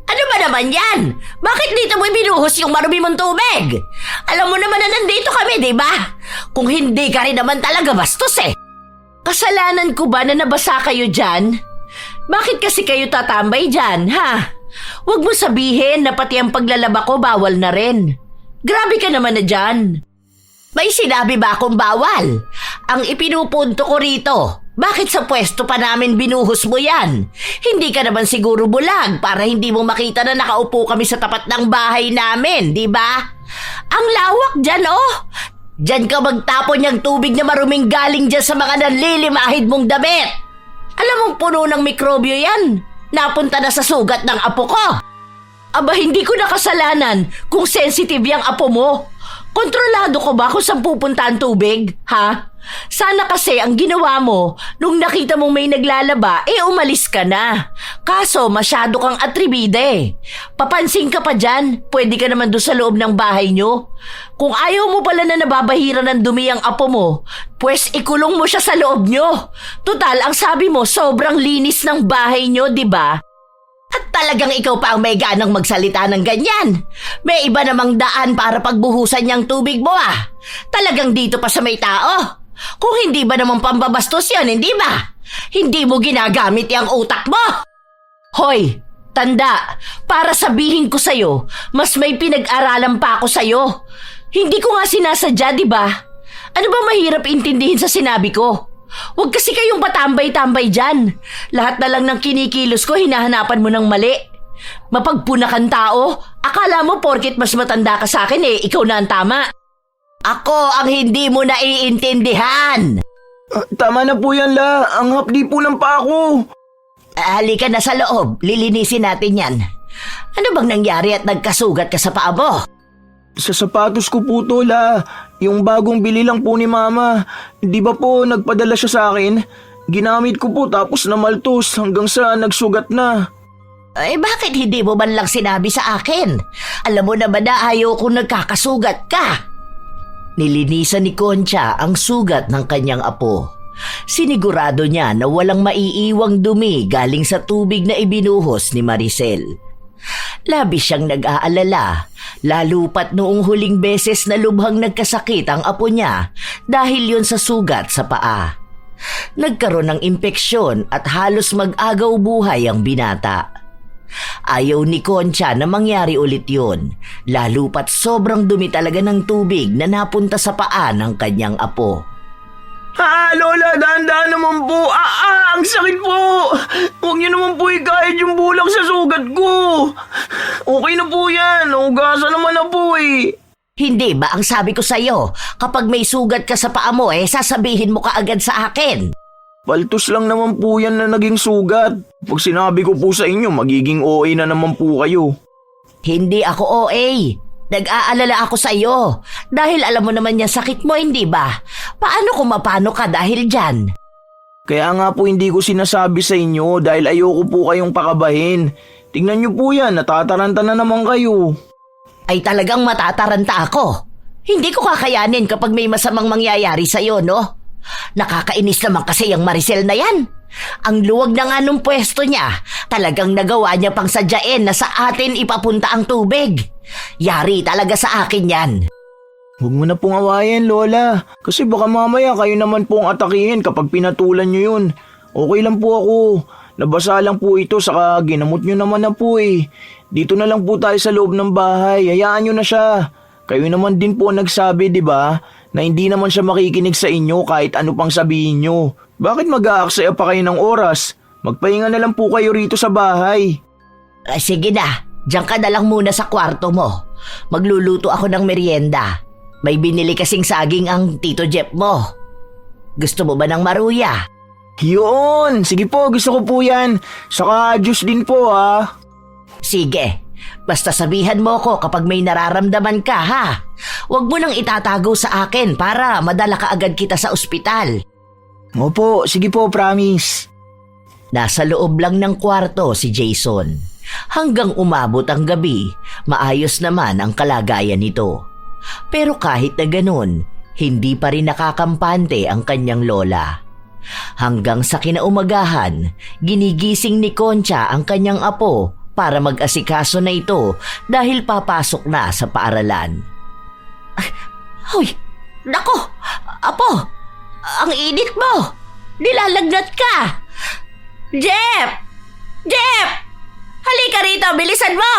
Ano ba naman yan? Bakit dito mo binuhos yung marumi mong tubig? Alam mo naman na nandito kami, di ba? Kung hindi ka rin naman talaga bastos Kasalanan ko ba na nabasa kayo dyan? Bakit kasi kayo tatambay dyan, ha? Huwag mo sabihin na pati ang paglalaba ko bawal na rin. Grabe ka naman na dyan. May sinabi ba akong bawal? Ang ipinupunto ko rito, bakit sa pwesto pa namin binuhos mo yan? Hindi ka naman siguro bulag para hindi mo makita na nakaupo kami sa tapat ng bahay namin, di ba? Ang lawak dyan, Dyan ka magtapon niyang tubig na maruming galing dyan sa mga nanlilimahid mong damit. Alam mong puno ng mikrobyo yan. Napunta na sa sugat ng apo ko. Aba, hindi ko nakasalanan kung sensitive yung apo mo. Kontrolado ko ba kung saan pupunta ang tubig, ha? Sana kasi ang ginawa mo, nung nakita mong may naglalaba, umalis ka na. Kaso masyado kang atribide. Papansin ka pa dyan, pwede ka naman doon sa loob ng bahay nyo. Kung ayaw mo pala na nababahira ng dumi ang apo mo, pues ikulong mo siya sa loob nyo. Tutal, ang sabi mo, sobrang linis ng bahay nyo, di ba? At talagang ikaw pa ang may ganang magsalita ng ganyan. May iba namang daan para pagbuhusan niyang tubig mo Talagang dito pa sa may tao. Kung hindi ba naman pambabastos yan, hindi ba? Hindi mo ginagamit yung utak mo. Hoy, tanda, para sabihin ko sa'yo, mas may pinag-aralan pa ako sa'yo. Hindi ko nga sinasadya, di ba? Ano ba mahirap intindihin sa sinabi ko? Huwag kasi kayong patambay-tambay dyan. Lahat na lang ng kinikilos ko, hinahanapan mo ng mali. Mapagpunakan tao, akala mo porket mas matanda ka sa akin ikaw na ang tama. Ako ang hindi mo naiintindihan. Tama na po yan la, ang hapdi po ng pa ako. Halika na sa loob, lilinisin natin yan. Ano bang nangyari at nagkasugat ka sa paa mo? Sa sapatos ko po to la, yung bagong bili lang po ni mama. Di ba po nagpadala siya sa akin? Ginamit ko po tapos namaltos hanggang sa nagsugat na. Bakit hindi mo man lang sinabi sa akin? Alam mo naman na ayaw kong nagkakasugat ka. Nilinisan ni Concha ang sugat ng kanyang apo. Sinigurado niya na walang maiiwang dumi galing sa tubig na ibinuhos ni Maricel. Labis siyang nag-aalala, lalo pat noong huling beses na lubhang nagkasakit ang apo niya dahil yun sa sugat sa paa. Nagkaroon ng impeksyon at halos mag-agaw buhay ang binata. Ayaw ni Concha na mangyari ulit yun, lalo pat sobrang dumi talaga ng tubig na napunta sa paa ng kanyang apo. Lola, dahan-dahan naman po. Ang sakit po. Huwag niyo naman po ikahit yung bulang sa sugat ko. Okay na po yan. Hugasan naman na po Hindi ba ang sabi ko sa'yo, kapag may sugat ka sa paa mo sasabihin mo kaagad sa akin? Paltos lang naman po yan na naging sugat. Pag sinabi ko po sa inyo, magiging OA na naman po kayo. Hindi ako OA. Nag-aalala ako sa iyo. Dahil alam mo naman yung sakit mo, hindi ba? Paano kung mapano ka dahil dyan? Kaya nga po hindi ko sinasabi sa inyo dahil ayoko po kayong pakabahin. Tingnan niyo po yan, natataranta na naman kayo. Ay talagang matataranta ako. Hindi ko kakayanin kapag may masamang mangyayari sa iyo, no? Nakakainis naman kasi yung Maricel na yan. Ang luwag na nga nung pwesto niya, talagang nagawa niya pang sadyain na sa atin ipapunta ang tubig. Yari talaga sa akin yan. Huwag mo na pong awayan, Lola. Kasi baka mamaya kayo naman pong atakihin kapag pinatulan niyo yun. Okay lang po ako. Nabasa lang po ito saka ginamot niyo naman na po eh. Dito na lang po tayo sa loob ng bahay. Hayaan niyo na siya. Kayo naman din po nagsabi, di ba, na hindi naman siya makikinig sa inyo kahit ano pang sabihin niyo. Bakit mag-aaksaya pa kayo ng oras? Magpahinga na lang po kayo rito sa bahay. Sige na, diyan ka na lang muna sa kwarto mo. Magluluto ako ng merienda. May binili kasing saging ang Tito Jeff mo. Gusto mo ba ng maruya? Yun! Sige po, gusto ko po yan. Saka juice din po ha. Sige, basta sabihan mo ko kapag may nararamdaman ka ha. Huwag mo nang itatago sa akin para madala ka agad kita sa ospital. Opo, sige po, promise. Nasa loob lang ng kwarto si Jason. Hanggang umabot ang gabi, maayos naman ang kalagayan nito. Pero kahit na ganun, hindi pa rin nakakampante ang kanyang lola. Hanggang sa kinaumagahan, ginigising ni Concha ang kanyang apo para mag-asikaso na ito dahil papasok na sa paaralan. Hoy! Nako! Apo! Ang init mo! Nilalagnat ka! Jeff! Jeff! Halika rito! Bilisan mo!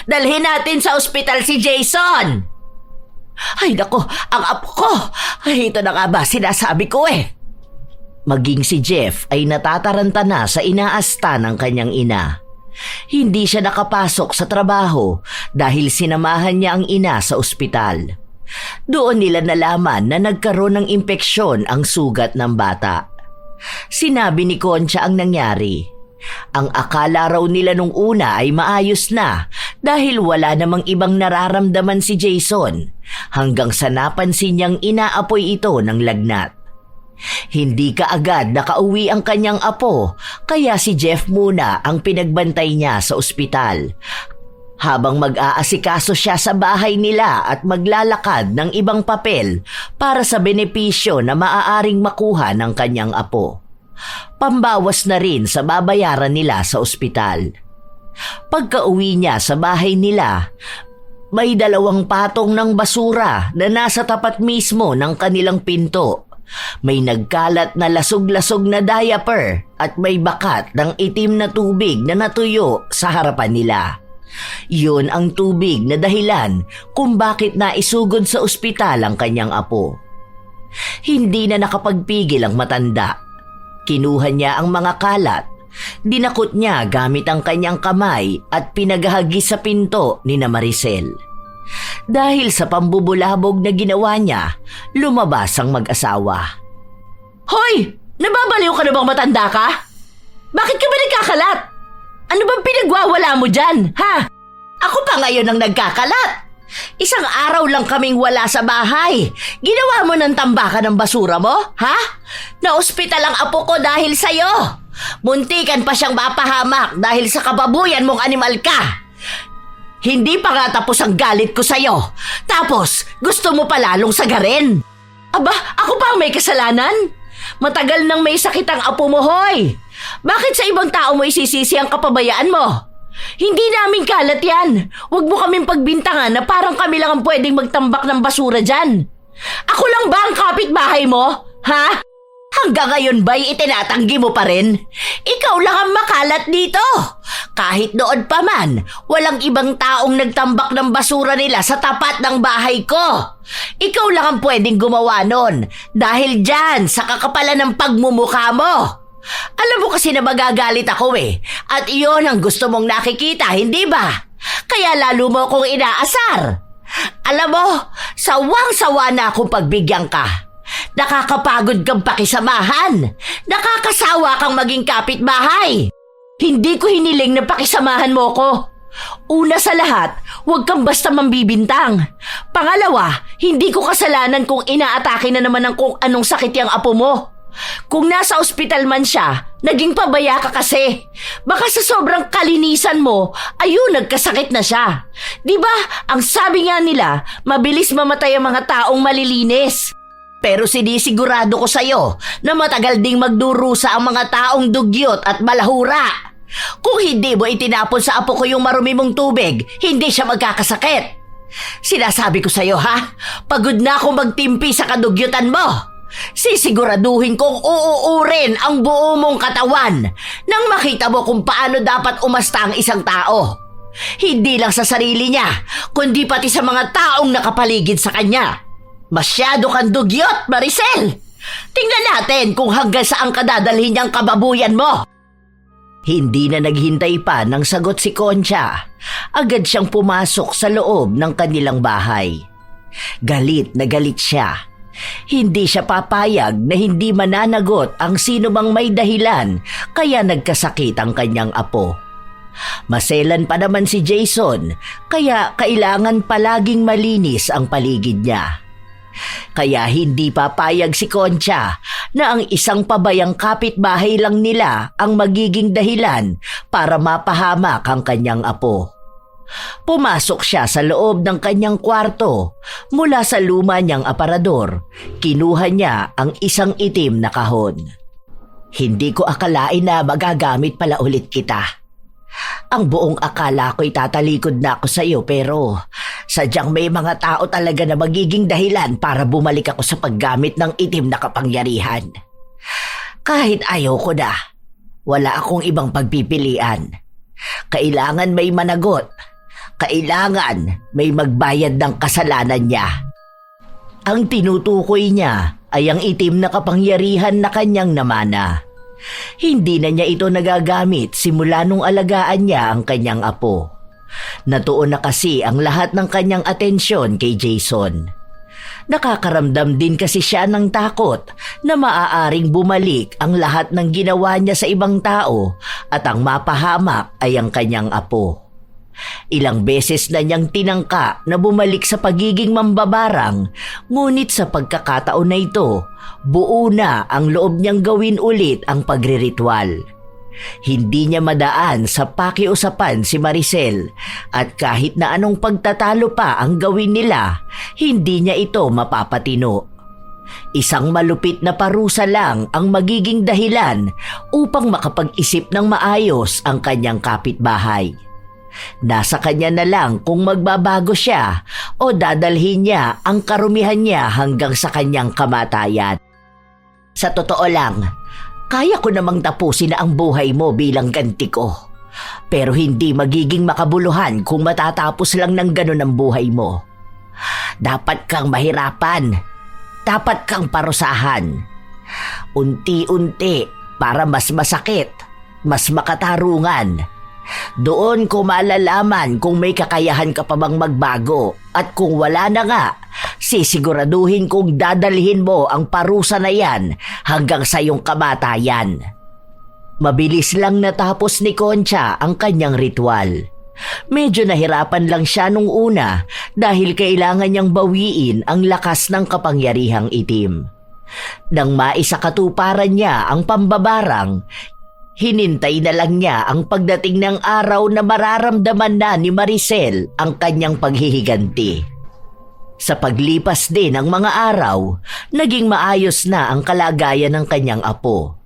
Dalhin natin sa ospital si Jason! Ay nako, ang apo ko! Ay, ito na nga ba sinasabi ko eh. Maging si Jeff ay natataranta na sa inaasta ng kanyang ina. Hindi siya nakapasok sa trabaho dahil sinamahan niya ang ina sa ospital. Doon nila nalaman na nagkaroon ng impeksyon ang sugat ng bata. Sinabi ni Concha ang nangyari. Ang akala raw nila nung una ay maayos na dahil wala namang ibang nararamdaman si Jason hanggang sa napansin niyang inaapoy ito ng lagnat. Hindi kaagad nakauwi ang kanyang apo kaya si Jeff muna ang pinagbantay niya sa ospital habang mag-aasikaso siya sa bahay nila at maglalakad ng ibang papel para sa benepisyo na maaaring makuha ng kanyang apo. Pambawas na rin sa babayaran nila sa ospital. Pagka-uwi niya sa bahay nila, may 2 patong ng basura na nasa tapat mismo ng kanilang pinto. May nagkalat na lasog-lasog na diaper at may bakat ng itim na tubig na natuyo sa harapan nila. Yun ang tubig na dahilan kung bakit naisugod sa ospital ang kanyang apo. Hindi na nakapagpigil ang matanda. Kinuha niya ang mga kalat, dinakot niya gamit ang kanyang kamay at pinagahagi sa pinto ni na Maricel. Dahil sa pambubulabog na ginawa niya, lumabas ang mag-asawa. Hoy! Nababaliw ka na bang matanda ka? Bakit ka ba nagkakalat? Ano bang pinagwawala mo dyan, ha? Ako pa ngayon ang nagkakalat. Isang araw lang kaming wala sa bahay. Ginawa mo ng tambakan ng basura mo, ha? Na-ospital ang apo ko dahil sa'yo. Muntikan pa siyang mapahamak dahil sa kababuyan mong animal ka. Hindi pa nga tapos ang galit ko sa'yo. Tapos, gusto mo pa lalong sagarin. Aba, ako pa ang may kasalanan? Matagal nang may sakit ang apo mo, hoy. Bakit sa ibang tao mo isisisi ang kapabayaan mo? Hindi namin kalat yan. Huwag mo kaming pagbintangan na parang kami lang ang pwedeng magtambak ng basura dyan. Ako lang ba ang kapitbahay mo? Ha? Hanggang ngayon ba'y itinatanggi mo pa rin? Ikaw lang ang makalat dito. Kahit noon pa man, walang ibang taong nagtambak ng basura nila sa tapat ng bahay ko. Ikaw lang ang pwedeng gumawa nun dahil dyan sa kakapalan ng pagmumukha mo. Alam mo kasi na magagalit ako eh. At iyon ang gusto mong nakikita, hindi ba? Kaya lalo mo akong inaasar. Alam mo, sawang-sawa na akong pagbigyan ka. Nakakapagod kang pakisamahan. Nakakasawa kang maging kapitbahay. Hindi ko hiniling na pakisamahan mo ko. Una sa lahat, huwag kang basta mambibintang. Pangalawa, hindi ko kasalanan kung inaatake na naman ng kung anong sakit yung apo mo. Kung nasa ospital man siya, naging pabaya ka kasi. Baka sa sobrang kalinisan mo, ayun, nagkasakit na siya. Diba, ang sabi nga nila, mabilis mamatay ang mga taong malilinis. Pero sinisigurado ko sa'yo na matagal ding magdurusa ang mga taong dugyot at malahura. Kung hindi mo itinapon sa apo ko yung marumi mong tubig, hindi siya magkakasakit. Sinasabi ko sa'yo ha, pagod na akong magtimpi sa kadugyutan mo. Sisiguraduhin kong uuurin ang buo mong katawan nang makita mo kung paano dapat umasta ang isang tao. Hindi lang sa sarili niya, kundi pati sa mga taong nakapaligid sa kanya. Masyado kang dugyot, Maricel! Tingnan natin kung hanggang saan kadadalhin niyang kababuyan mo. Hindi na naghintay pa ng sagot si Concha. Agad siyang pumasok sa loob ng kanilang bahay. Galit na galit siya. Hindi siya papayag na hindi mananagot ang sino mang may dahilan kaya nagkasakit ang kanyang apo. Maselan pa naman si Jason kaya kailangan palaging malinis ang paligid niya. Kaya hindi papayag si Concha na ang isang pabayang kapitbahay lang nila ang magiging dahilan para mapahamak ang kanyang apo. Pumasok siya sa loob ng kanyang kwarto. Mula sa luma niyang aparador, kinuha niya ang isang itim na kahon. Hindi ko akalain na magagamit pala ulit kita. Ang buong akala ko'y tatalikod na ako sa iyo pero sadyang may mga tao talaga na magiging dahilan para bumalik ako sa paggamit ng itim na kapangyarihan. Kahit ayaw ko na, wala akong ibang pagpipilian. Kailangan may managot. Kailangan may magbayad ng kasalanan niya. Ang tinutukoy niya ay ang itim na kapangyarihan na kanyang namana. Hindi na niya ito nagagamit simula nung alagaan niya ang kanyang apo. Natuon na kasi ang lahat ng kanyang atensyon kay Jason. Nakakaramdam din kasi siya ng takot na maaaring bumalik ang lahat ng ginawa niya sa ibang tao at ang mapahamak ay ang kanyang apo. Ilang beses na niyang tinangka na bumalik sa pagiging mambabarang, ngunit sa pagkakataon na ito, buo na ang loob niyang gawin ulit ang pagriritual. Hindi niya madaan sa pakiusapan si Maricel at kahit na anong pagtatalo pa ang gawin nila, hindi niya ito mapapatino. Isang malupit na parusa lang ang magiging dahilan upang makapag-isip ng maayos ang kanyang kapitbahay. Nasa kanya na lang kung magbabago siya o dadalhin niya ang karumihan niya hanggang sa kanyang kamatayan. Sa totoo lang, kaya ko namang tapusin na ang buhay mo bilang ganti ko. Pero hindi magiging makabuluhan kung matatapos lang ng ganun ang buhay mo. Dapat kang mahirapan. Dapat kang parusahan. Unti-unti para mas masakit, mas makatarungan. Doon ko malalaman kung may kakayahan ka pa bang magbago at kung wala na nga, sisiguraduhin kong dadalhin mo ang parusa na yan hanggang sa iyong kamatayan. Mabilis lang natapos ni Concha ang kanyang ritual. Medyo nahirapan lang siya nung una dahil kailangan niyang bawiin ang lakas ng kapangyarihang itim. Nang maisakatuparan niya ang pambabarang, hinintay na lang niya ang pagdating ng araw na mararamdaman na ni Maricel ang kanyang paghihiganti. Sa paglipas din ng mga araw, naging maayos na ang kalagayan ng kanyang apo.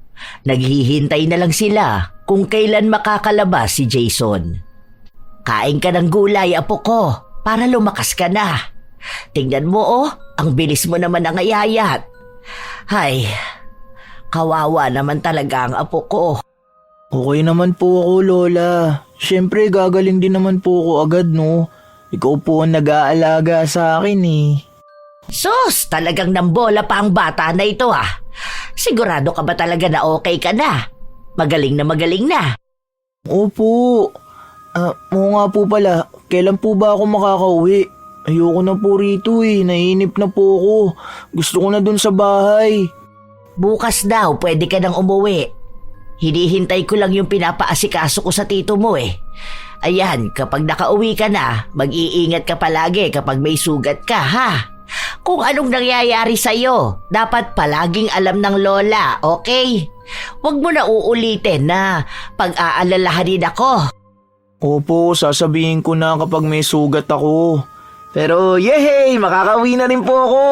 Naghihintay na lang sila kung kailan makakalabas si Jason. Kain ka ng gulay, apo ko, para lumakas ka na. Tingnan mo ang bilis mo naman nangayayat. Hay, kawawa naman talaga ang apo ko. Okay naman po ako, Lola. Siyempre, gagaling din naman po ako agad, no? Ikaw po ang nag-aalaga sa akin, eh. Sus, talagang nambola pa ang bata na ito, ah. Sigurado ka ba talaga na okay ka na? Magaling na magaling na. Opo. Oo nga po pala, kailan po ba ako makakauwi? Ayoko na po rito naiinip na po ako. Gusto ko na dun sa bahay. Bukas daw, pwede ka nang umuwi. Hinihintay ko lang yung pinapaasikaso ko sa tito mo Ayan, kapag nakauwi ka na, mag-iingat ka palagi kapag may sugat ka, ha? Kung anong nangyayari sa'yo, dapat palaging alam ng lola, okay? Huwag mo na uulitin na pag-aalalahanin ako. Opo, sasabihin ko na kapag may sugat ako. Pero yehey, makakauwi na rin po ako.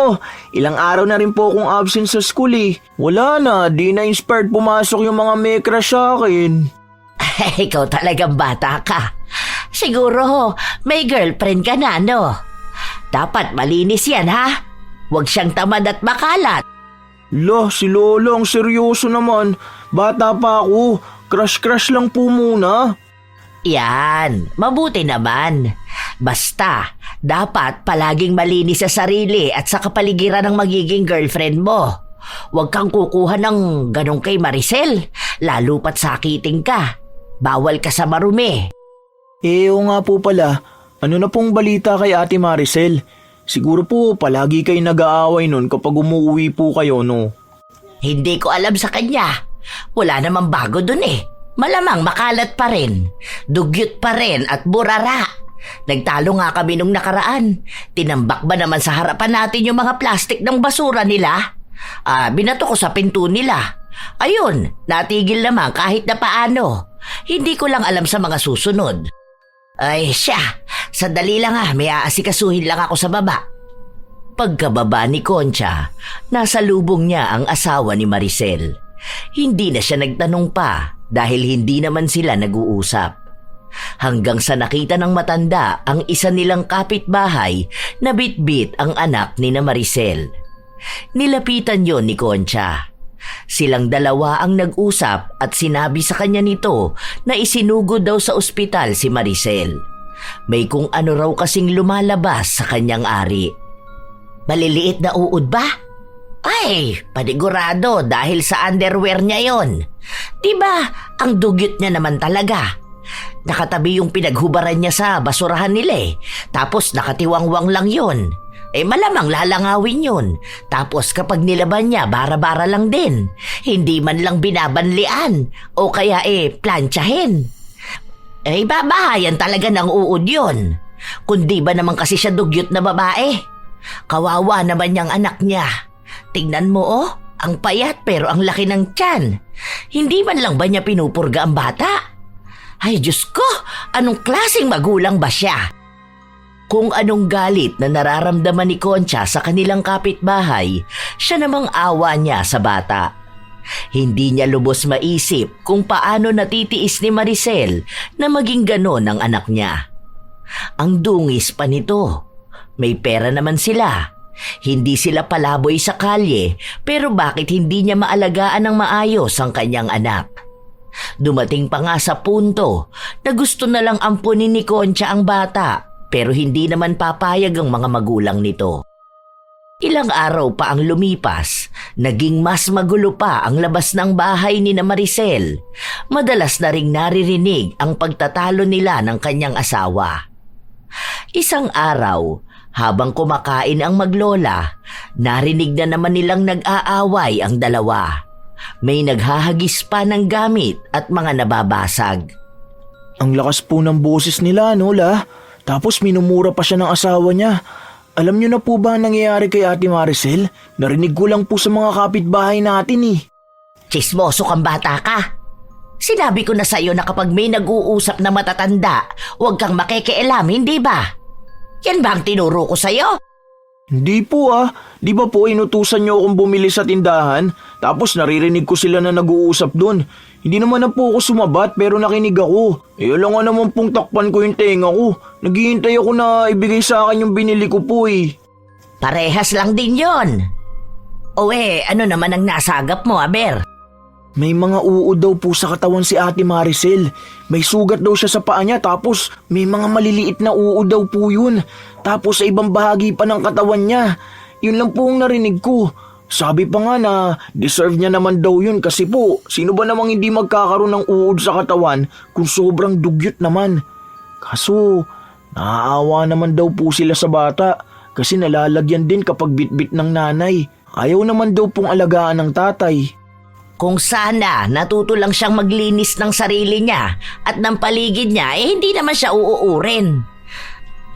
Ilang araw na rin po akong absent sa school Wala na, di na inspired pumasok yung mga may crush sa akin. Ikaw talagang bata ka. Siguro may girlfriend ka na, no? Dapat malinis yan, ha? Huwag siyang tamad at makalat. Lah, si Lola ang seryoso naman. Bata pa ako, crush-crush lang po muna. Yan, mabuti naman. Basta, dapat palaging malinis sa sarili at sa kapaligiran ng magiging girlfriend mo. Huwag kang kukuha ng ganong kay Maricel, lalo pat sakitin ka. Bawal ka sa marumi. Oo nga po pala, ano na pong balita kay Ate Maricel? Siguro po palagi kayo nag-aaway nun kapag umuwi po kayo, no? Hindi ko alam sa kanya. Wala namang bago dun Malamang makalat pa rin, dugyot pa rin at burara. Nagtalo nga kami nung nakaraan. Tinambak ba naman sa harapan natin yung mga plastik ng basura nila? Binato ko sa pinto nila. Ayun, natigil naman kahit na paano. Hindi ko lang alam sa mga susunod. Ay siya, sandali lang may aasikasuhin lang ako sa baba. Pagkababa ni Concha, nasa lubong niya ang asawa ni Maricel. Hindi na siya nagtanong pa dahil hindi naman sila nag-uusap. Hanggang sa nakita ng matanda ang isa nilang kapitbahay na bitbit ang anak ni na Maricel. Nilapitan yon ni Concha. Silang dalawa ang nag-usap at sinabi sa kanya nito na isinugod daw sa ospital si Maricel. May kung ano raw kasing lumalabas sa kanyang ari. Maliliit na uod ba? Ay, panigurado dahil sa underwear niya yon. Diba, ang dugyot niya naman talaga. Nakatabi yung pinaghubaran niya sa basurahan nila tapos nakatiwangwang lang yon. Malamang lalangawin yun. Tapos kapag nilaban niya, bara-bara lang din. Hindi man lang binabanlian o kaya plantsahin. Babahayan talaga ng uod yun. Kundi ba naman kasi siya dugyot na babae? Kawawa naman niyang anak niya. Tingnan mo ang payat pero ang laki ng tiyan. Hindi man lang ba niya pinupurga ang bata? Ay Diyos ko, anong klaseng magulang ba siya? Kung anong galit na nararamdaman ni Concha sa kanilang kapitbahay, siya namang awa niya sa bata. Hindi niya lubos maisip kung paano natitiis ni Maricel na maging ganon ang anak niya. Ang dungis pa nito. May pera naman sila. Hindi sila palaboy sa kalye, pero bakit hindi niya maalagaan ng maayos ang kanyang anak? Dumating pa nga sa punto na gusto na lang ampunin ni Concha ang bata, pero hindi naman papayag ang mga magulang nito. Ilang araw pa ang lumipas, naging mas magulo pa ang labas ng bahay ni na Maricel. Madalas na ring naririnig ang pagtatalo nila ng kanyang asawa. Isang araw, habang kumakain ang maglola, narinig na naman nilang nag-aaway ang dalawa. May naghahagis pa ng gamit at mga nababasag. Ang lakas po ng boses nila, La? Tapos minumura pa siya ng asawa niya. Alam niyo na po ba ang nangyayari kay Ate Maricel? Narinig ko lang po sa mga kapitbahay natin Chismoso kang bata ka. Sinabi ko na sa'yo na kapag may nag-uusap na matatanda, huwag kang makikialam, hindi ba? Yan ba ang tinuro ko sa'yo? Hindi po Di ba po inutusan niyo akong bumili sa tindahan? Tapos naririnig ko sila na nag-uusap doon. Hindi naman na po ako sumabat pero nakinig ako. Alam nga naman pong takpan ko yung tenga ko. Naghihintay ako na ibigay sa akin yung binili ko po Parehas lang din yon. Ano naman ang nasagap mo, Aber? May mga uod daw po sa katawan si Ate Maricel. May sugat daw siya sa paa niya tapos may mga maliliit na uod daw po yun. Tapos sa ibang bahagi pa ng katawan niya. Yun lang po ang narinig ko. Sabi pa nga na deserve niya naman daw yun kasi po sino ba namang hindi magkakaroon ng uod sa katawan kung sobrang dugyot naman. Kaso Naaawa naman daw po sila sa bata kasi nalalagyan din kapag bitbit ng nanay. Ayaw naman daw pong alagaan ng tatay. Kung sana natuto lang siyang maglinis ng sarili niya at ng paligid niya, hindi naman siya uuurin.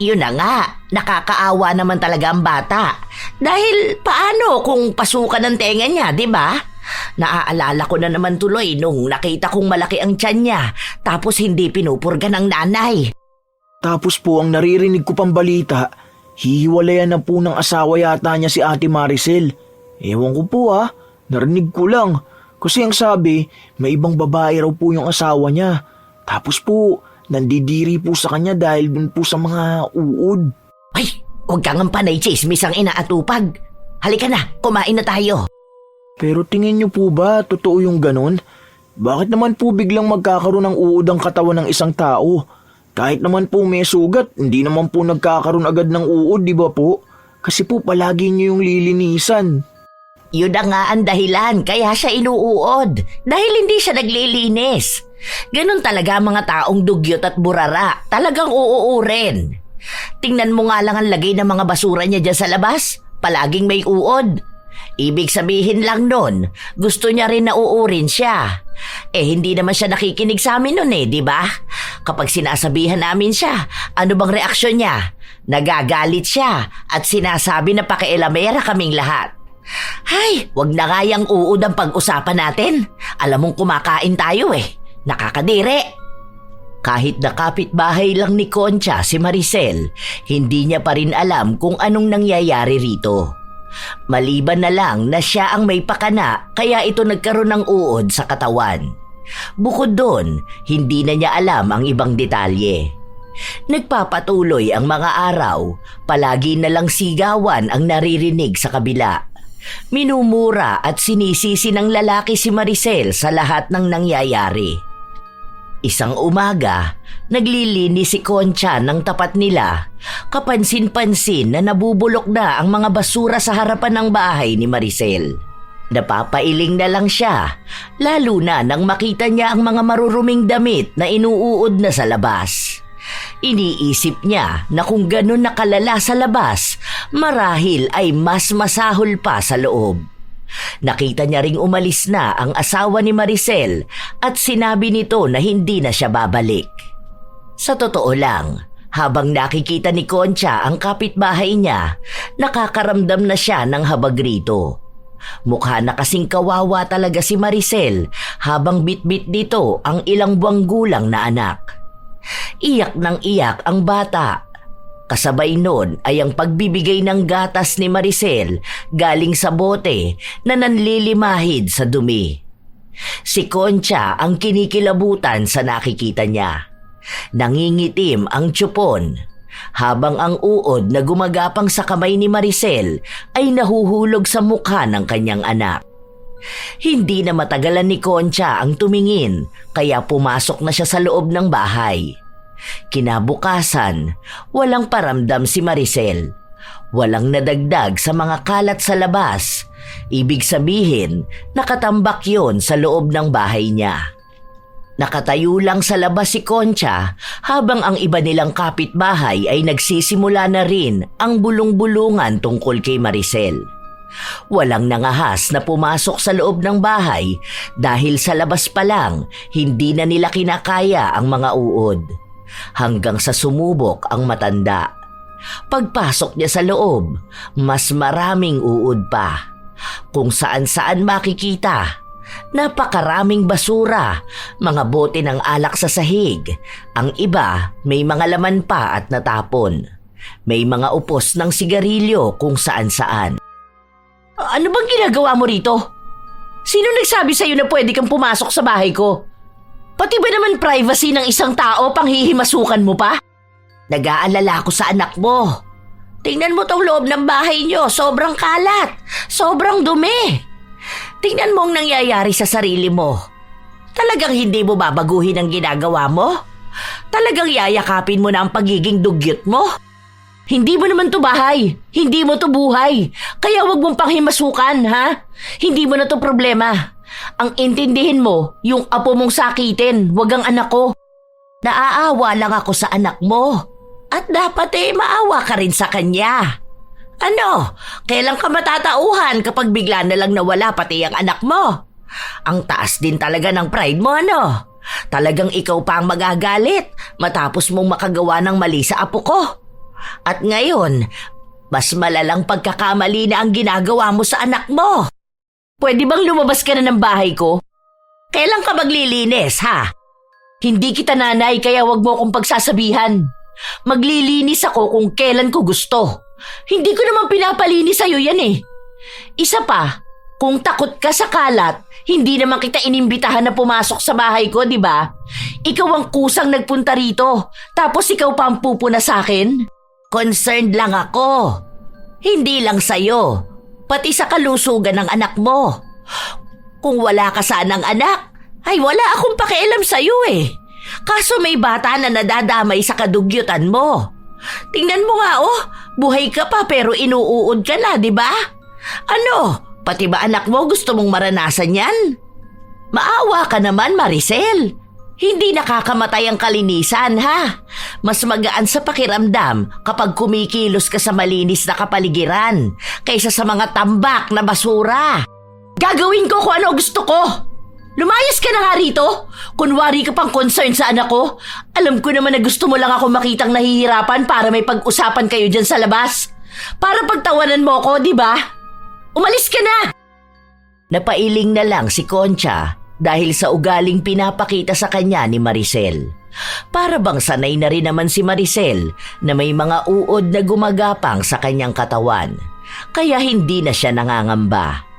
Yun na nga, nakakaawa naman talaga ang bata. Dahil paano kung pasukan ng tenga niya, di ba? Naaalala ko na naman tuloy nung nakita kong malaki ang tiyan niya tapos hindi pinupurga ng nanay. Tapos po ang naririnig ko pang balita, hihiwalayan na po ng asawa yata niya si Ate Maricel. Ewan ko po narinig ko lang. Kasi ang sabi, may ibang babae raw po yung asawa niya. Tapos po, nandidiri po sa kanya dahil dun po sa mga uod. Ay, huwag kang panay chismis ang inaatupag. Halika na, kumain na tayo. Pero tingin niyo po ba, totoo yung ganon? Bakit naman po biglang magkakaroon ng uod ang katawan ng isang tao? Kahit naman po may sugat, hindi naman po nagkakaroon agad ng uod, di ba po? Kasi po palagi niyo yung lilinisan. Yun na nga ang dahilan kaya siya inuuod. Dahil hindi siya naglilinis. Ganon talaga ang mga taong dugyot at burara. Talagang uuurin. Tingnan mo nga lang ang lagay ng mga basura niya dyan sa labas. Palaging may uod. Ibig sabihin lang nun, gusto niya rin na uurin siya. Hindi naman siya nakikinig sa amin nun di ba? Kapag sinasabihan namin siya, ano bang reaksyon niya? Nagagalit siya at sinasabi na pakialamera kaming lahat. Hay, wag na nga yang uod ang pag-usapan natin. Alam mong kumakain tayo Nakakadiri. Kahit na kapitbahay lang ni Concha si Maricel, hindi niya pa rin alam kung anong nangyayari rito. Maliban na lang na siya ang may pakana kaya ito nagkaroon ng uod sa katawan. Bukod doon, hindi na niya alam ang ibang detalye. Nagpapatuloy ang mga araw, palagi na lang sigawan ang naririnig sa kabila. Minumura at sinisisi ng lalaki si Maricel sa lahat ng nangyayari. Isang umaga, naglilinis si Concha ng tapat nila. Kapansin-pansin na nabubulok na ang mga basura sa harapan ng bahay ni Maricel. Napapailing na lang siya, lalo na nang makita niya ang mga maruruming damit na inuuod na sa labas. Iniisip niya na kung ganun nakalala sa labas, marahil ay mas masahol pa sa loob. Nakita niya ring umalis na ang asawa ni Maricel at sinabi nito na hindi na siya babalik. Sa totoo lang, habang nakikita ni Concha ang kapitbahay niya, nakakaramdam na siya ng habag rito. Mukha na kasing kawawa talaga si Maricel habang bitbit dito ang ilang buwang gulang na anak. Iyak ng iyak ang bata. Kasabay nun ay ang pagbibigay ng gatas ni Maricel galing sa bote na nanlilimahid sa dumi. Si Concha ang kinikilabutan sa nakikita niya. Nangingitim ang tiyupon, habang ang uod na gumagapang sa kamay ni Maricel ay nahuhulog sa mukha ng kanyang anak. Hindi na matagalan ni Concha ang tumingin kaya pumasok na siya sa loob ng bahay. Kinabukasan, walang paramdam si Maricel. Walang nadagdag sa mga kalat sa labas. Ibig sabihin, nakatambak yon sa loob ng bahay niya. Nakatayo lang sa labas si Concha habang ang iba nilang kapitbahay ay nagsisimula na rin ang bulong-bulungan tungkol kay Maricel. Walang nangahas na pumasok sa loob ng bahay dahil sa labas pa lang hindi na nila kinakaya ang mga uod. Hanggang sa sumubok ang matanda. Pagpasok niya sa loob, mas maraming uod pa. Kung saan-saan makikita, napakaraming basura, mga bote ng alak sa sahig. Ang iba may mga laman pa at natapon. May mga upos ng sigarilyo kung saan-saan. Ano bang ginagawa mo rito? Sino nagsabi sa'yo na pwede kang pumasok sa bahay ko? Pati ba naman privacy ng isang tao panghihimasukan mo pa? Nag-aalala ko sa anak mo. Tingnan mo tong loob ng bahay niyo, sobrang kalat, sobrang dumi. Tingnan mo ang nangyayari sa sarili mo. Talagang hindi mo babaguhin ang ginagawa mo? Talagang yayakapin mo na ang pagiging dugyot mo? Hindi mo naman to bahay. Hindi mo to buhay. Kaya wag mong panghimasukan, ha? Hindi mo na to problema. Ang intindihin mo, yung apo mong sakitin, wag ang anak ko. Naaawa lang ako sa anak mo. At dapat maawa ka rin sa kanya. Ano, kailan ka matatauhan kapag bigla na lang nawala pati ang anak mo? Ang taas din talaga ng pride mo, ano? Talagang ikaw pa ang magagalit matapos mong makagawa ng mali sa apo ko. At ngayon, mas malalang pagkakamali na ang ginagawa mo sa anak mo. Pwede bang lumabas ka na ng bahay ko? Kailan ka maglilinis, ha? Hindi kita nanay kaya wag mo akong pagsasabihan. Maglilinis ako kung kailan ko gusto. Hindi ko naman pinapalinis sa'yo yan eh. Isa pa, kung takot ka sa kalat, hindi naman kita inimbitahan na pumasok sa bahay ko, di ba? Ikaw ang kusang nagpunta rito, tapos ikaw pa ang pupuna sa akin? Concerned lang ako. Hindi lang sa'yo, pati sa kalusugan ng anak mo. Kung wala ka sanang anak, ay wala akong pakialam sa'yo eh. Kaso may bata na nadadamay sa kadugyutan mo. Tingnan mo nga buhay ka pa pero inuuod ka na, di ba? Ano, pati ba anak mo gusto mong maranasan yan? Maawa ka naman, Maricel. Hindi nakakamatay ang kalinisan, ha? Mas magaan sa pakiramdam kapag kumikilos ka sa malinis na kapaligiran kaysa sa mga tambak na basura. Gagawin ko kung ano gusto ko. Lumayas ka na nga rito. Kunwari ka pang concern sa anak ko. Alam ko naman na gusto mo lang ako makitang nahihirapan para may pag-usapan kayo dyan sa labas. Para pagtawanan mo ko, di ba? Umalis ka na! Napailing na lang si Concha dahil sa ugaling pinapakita sa kanya ni Maricel. Para bang sanay na rin naman si Maricel na may mga uod na gumagapang sa kanyang katawan. Kaya hindi na siya nangangamba.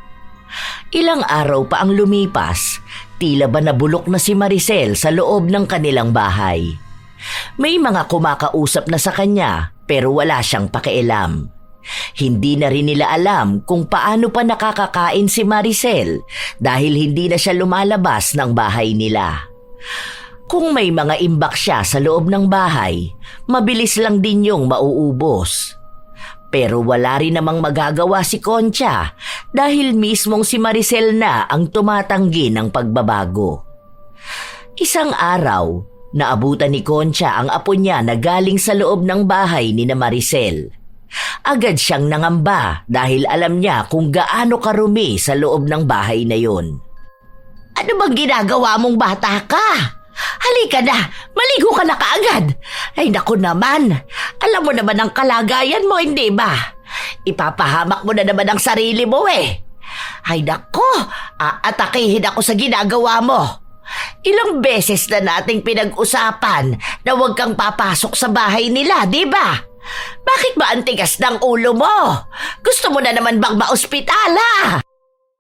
Ilang araw pa ang lumipas, tila ba nabulok na si Maricel sa loob ng kanilang bahay. May mga kumakausap na sa kanya pero wala siyang pakialam. Hindi na rin nila alam kung paano pa nakakakain si Maricel dahil hindi na siya lumalabas ng bahay nila. Kung may mga imbak siya sa loob ng bahay, mabilis lang din yung mauubos. Pero wala rin namang magagawa si Concha dahil mismong si Maricel na ang tumatanggi ng pagbabago. Isang araw, naabutan ni Concha ang apo niya na galing sa loob ng bahay ni na Maricel. Agad siyang nangamba dahil alam niya kung gaano karumi sa loob ng bahay na yun. Ano bang ginagawa mong bata ka? Halika na, maligo ka na kaagad. Ay naku naman, alam mo naman ang kalagayan mo, hindi ba? Ipapahamak mo na naman ang sarili mo eh. Ay naku, aatakihin ako sa ginagawa mo. Ilang beses na nating pinag-usapan na huwag kang papasok sa bahay nila, di ba? Bakit ba ang tigas ng ulo mo? Gusto mo na naman bang maospitala?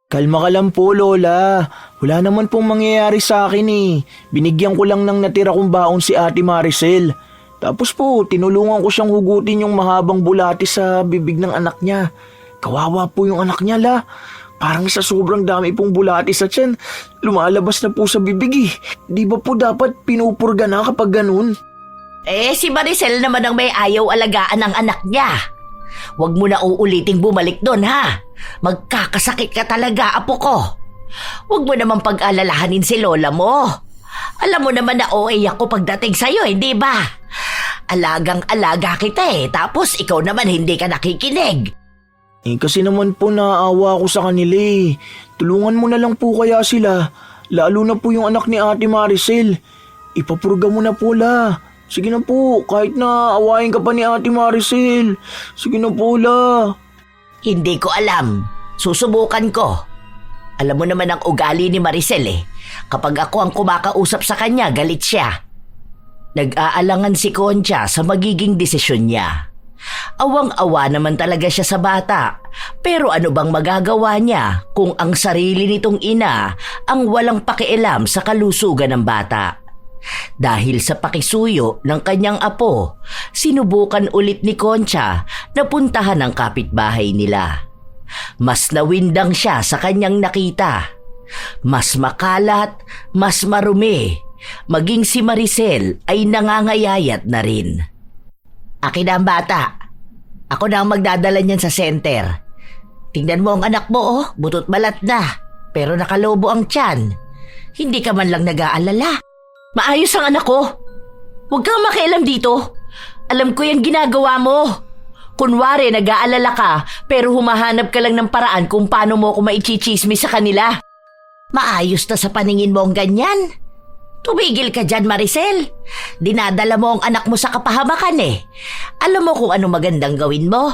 Kalma ka lang po, Lola. Wala naman pong mangyayari sa akin eh. Binigyan ko lang ng natira kong baon si Ate Maricel. Tapos po, tinulungan ko siyang hugutin yung mahabang bulati sa bibig ng anak niya. Kawawa po yung anak niya, la. Parang sa sobrang dami pong bulati sa tiyan, lumalabas na po sa bibig eh. Di ba po dapat pinupurga na kapag ganun? Si Maricel naman ang may ayaw alagaan ng anak niya. Huwag mo na uuliting bumalik doon, ha? Magkakasakit ka talaga, apo ko. Huwag mo naman pag-alalahanin si lola mo. Alam mo naman na OA ako pagdating sa'yo, hindi ba? Alagang-alaga kita tapos ikaw naman hindi ka nakikinig. Kasi naman po naaawa ako sa kanila eh. Tulungan mo na lang po kaya sila. Lalo na po yung anak ni Ate Maricel. Ipapurga mo na po, la. Sige na po, kahit na awayin ka pa ni Ate Maricel. Sige na po, la. Hindi ko alam. Susubukan ko. Alam mo naman ang ugali ni Maricel Kapag ako ang kumakausap sa kanya, galit siya. Nag-aalangan si Concha sa magiging desisyon niya. Awang-awa naman talaga siya sa bata. Pero ano bang magagawa niya kung ang sarili nitong ina ang walang pakialam sa kalusugan ng bata? Dahil sa pakisuyo ng kanyang apo, sinubukan ulit ni Concha na puntahan ang kapitbahay nila. Mas nawindang siya sa kanyang nakita. Mas makalat, mas marumi. Maging si Maricel ay nangangayayat na rin. Akin na ang bata. Ako na ang magdadala niyan sa center. Tingnan mo ang anak mo, butot balat na. Pero nakalobo ang tiyan. Hindi ka man lang nag-aalala. Maayos ang anak ko. Huwag kang makialam dito. Alam ko yung ginagawa mo. Kunwari, nag-aalala ka, pero humahanap ka lang ng paraan kung paano mo ako maichismis sa kanila. Maayos na sa paningin mo ang ganyan. Tumigil ka dyan, Maricel. Dinadala mo ang anak mo sa kapahamakan eh. Alam mo kung ano magandang gawin mo?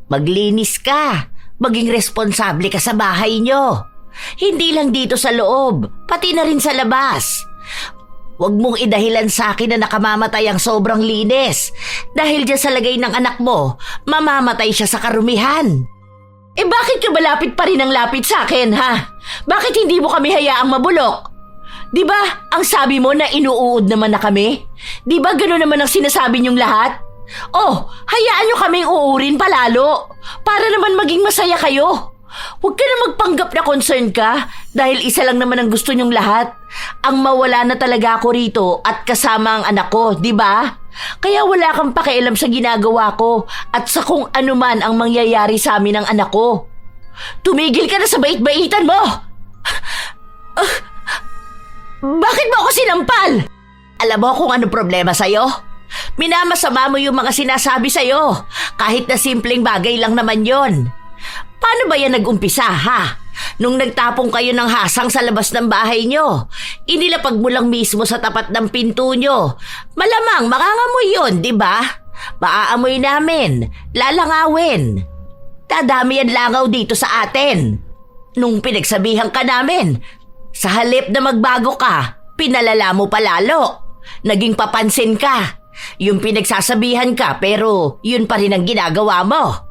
Maglinis ka. Maging responsable ka sa bahay nyo. Hindi lang dito sa loob, pati na rin sa labas. Huwag mong idahilan sa akin na nakamamatay ang sobrang linis. Dahil dyan sa lagay ng anak mo, mamamatay siya sa karumihan. Eh bakit ka malapit pa rin ang lapit sa akin, ha? Bakit hindi mo kami hayaang mabulok? Di ba, ang sabi mo na inuuod naman na kami? Di ba gano'n naman ang sinasabi niyong lahat? Oh, hayaan niyo kaming uurin palalo. Para naman maging masaya kayo. Huwag ka na magpanggap na concern ka dahil isa lang naman ang gusto niyong lahat. Ang mawala na talaga ako rito at kasama ang anak ko, di ba? Kaya wala kang pakialam sa ginagawa ko at sa kung ano man ang mangyayari sa amin ng anak ko. Tumigil ka na sa bait-baitan mo! Bakit mo ako sinampal? Alam mo kung ano problema sa'yo? Minamasama mo yung mga sinasabi sa'yo kahit na simpleng bagay lang naman yon. Paano ba yan nag-umpisa, ha? Nung nagtapong kayo ng hasang sa labas ng bahay nyo, inilapag mo lang mismo sa tapat ng pinto nyo. Malamang makangamoy yun, di ba? Maaamoy namin, lalangawin. Dadami yan langaw dito sa atin. Nung pinagsabihan ka namin, sa halip na magbago ka, pinalala mo palalo. Naging papansin ka. Yung pinagsasabihan ka pero yun pa rin ang ginagawa mo.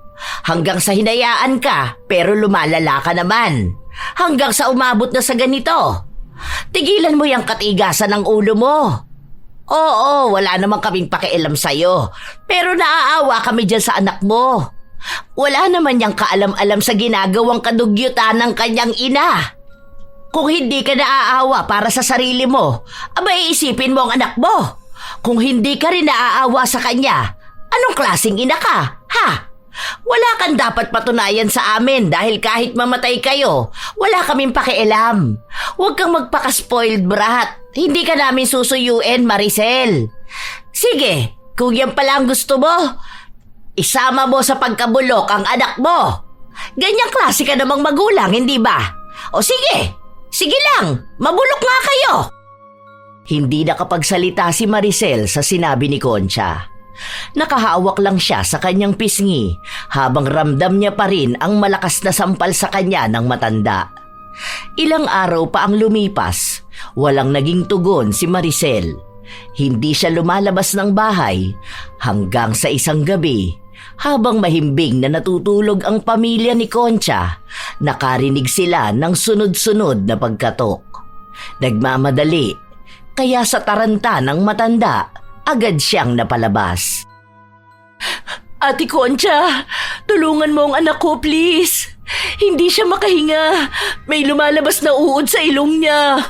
Hanggang sa hinayaan ka pero lumalala ka naman. Hanggang sa umabot na sa ganito. Tigilan mo yung katigasan ng ulo mo. Oo, wala namang kaming pakialam sa'yo. Pero naaawa kami dyan sa anak mo. Wala naman yung kaalam-alam sa ginagawang kadugyutan ng kanyang ina. Kung hindi ka naaawa para sa sarili mo, abay iisipin mo ang anak mo. Kung hindi ka rin naaawa sa kanya, anong klaseng ina ka, ha? Wala kang dapat patunayan sa amin dahil kahit mamatay kayo, wala kaming pakialam. Huwag kang magpaka-spoiled brat. Hindi ka namin susuyuin, Maricel. Sige, kung yan pala ang gusto mo, isama mo sa pagkabulok ang anak mo. Ganyang klase ka namang magulang, hindi ba? O sige, sige lang, mabulok nga kayo. Hindi nakapagsalita si Maricel sa sinabi ni Concha. Nakahawak lang siya sa kanyang pisngi habang ramdam niya pa rin ang malakas na sampal sa kanya ng matanda. Ilang araw pa ang lumipas, walang naging tugon si Maricel. Hindi siya lumalabas ng bahay hanggang sa isang gabi. Habang mahimbing na natutulog ang pamilya ni Concha, nakarinig sila ng sunod-sunod na pagkatok. Nagmamadali, kaya sa taranta ng matanda, agad siyang napalabas. Ate Concha, tulungan mo ang anak ko, please. Hindi siya makahinga. May lumalabas na uod sa ilong niya.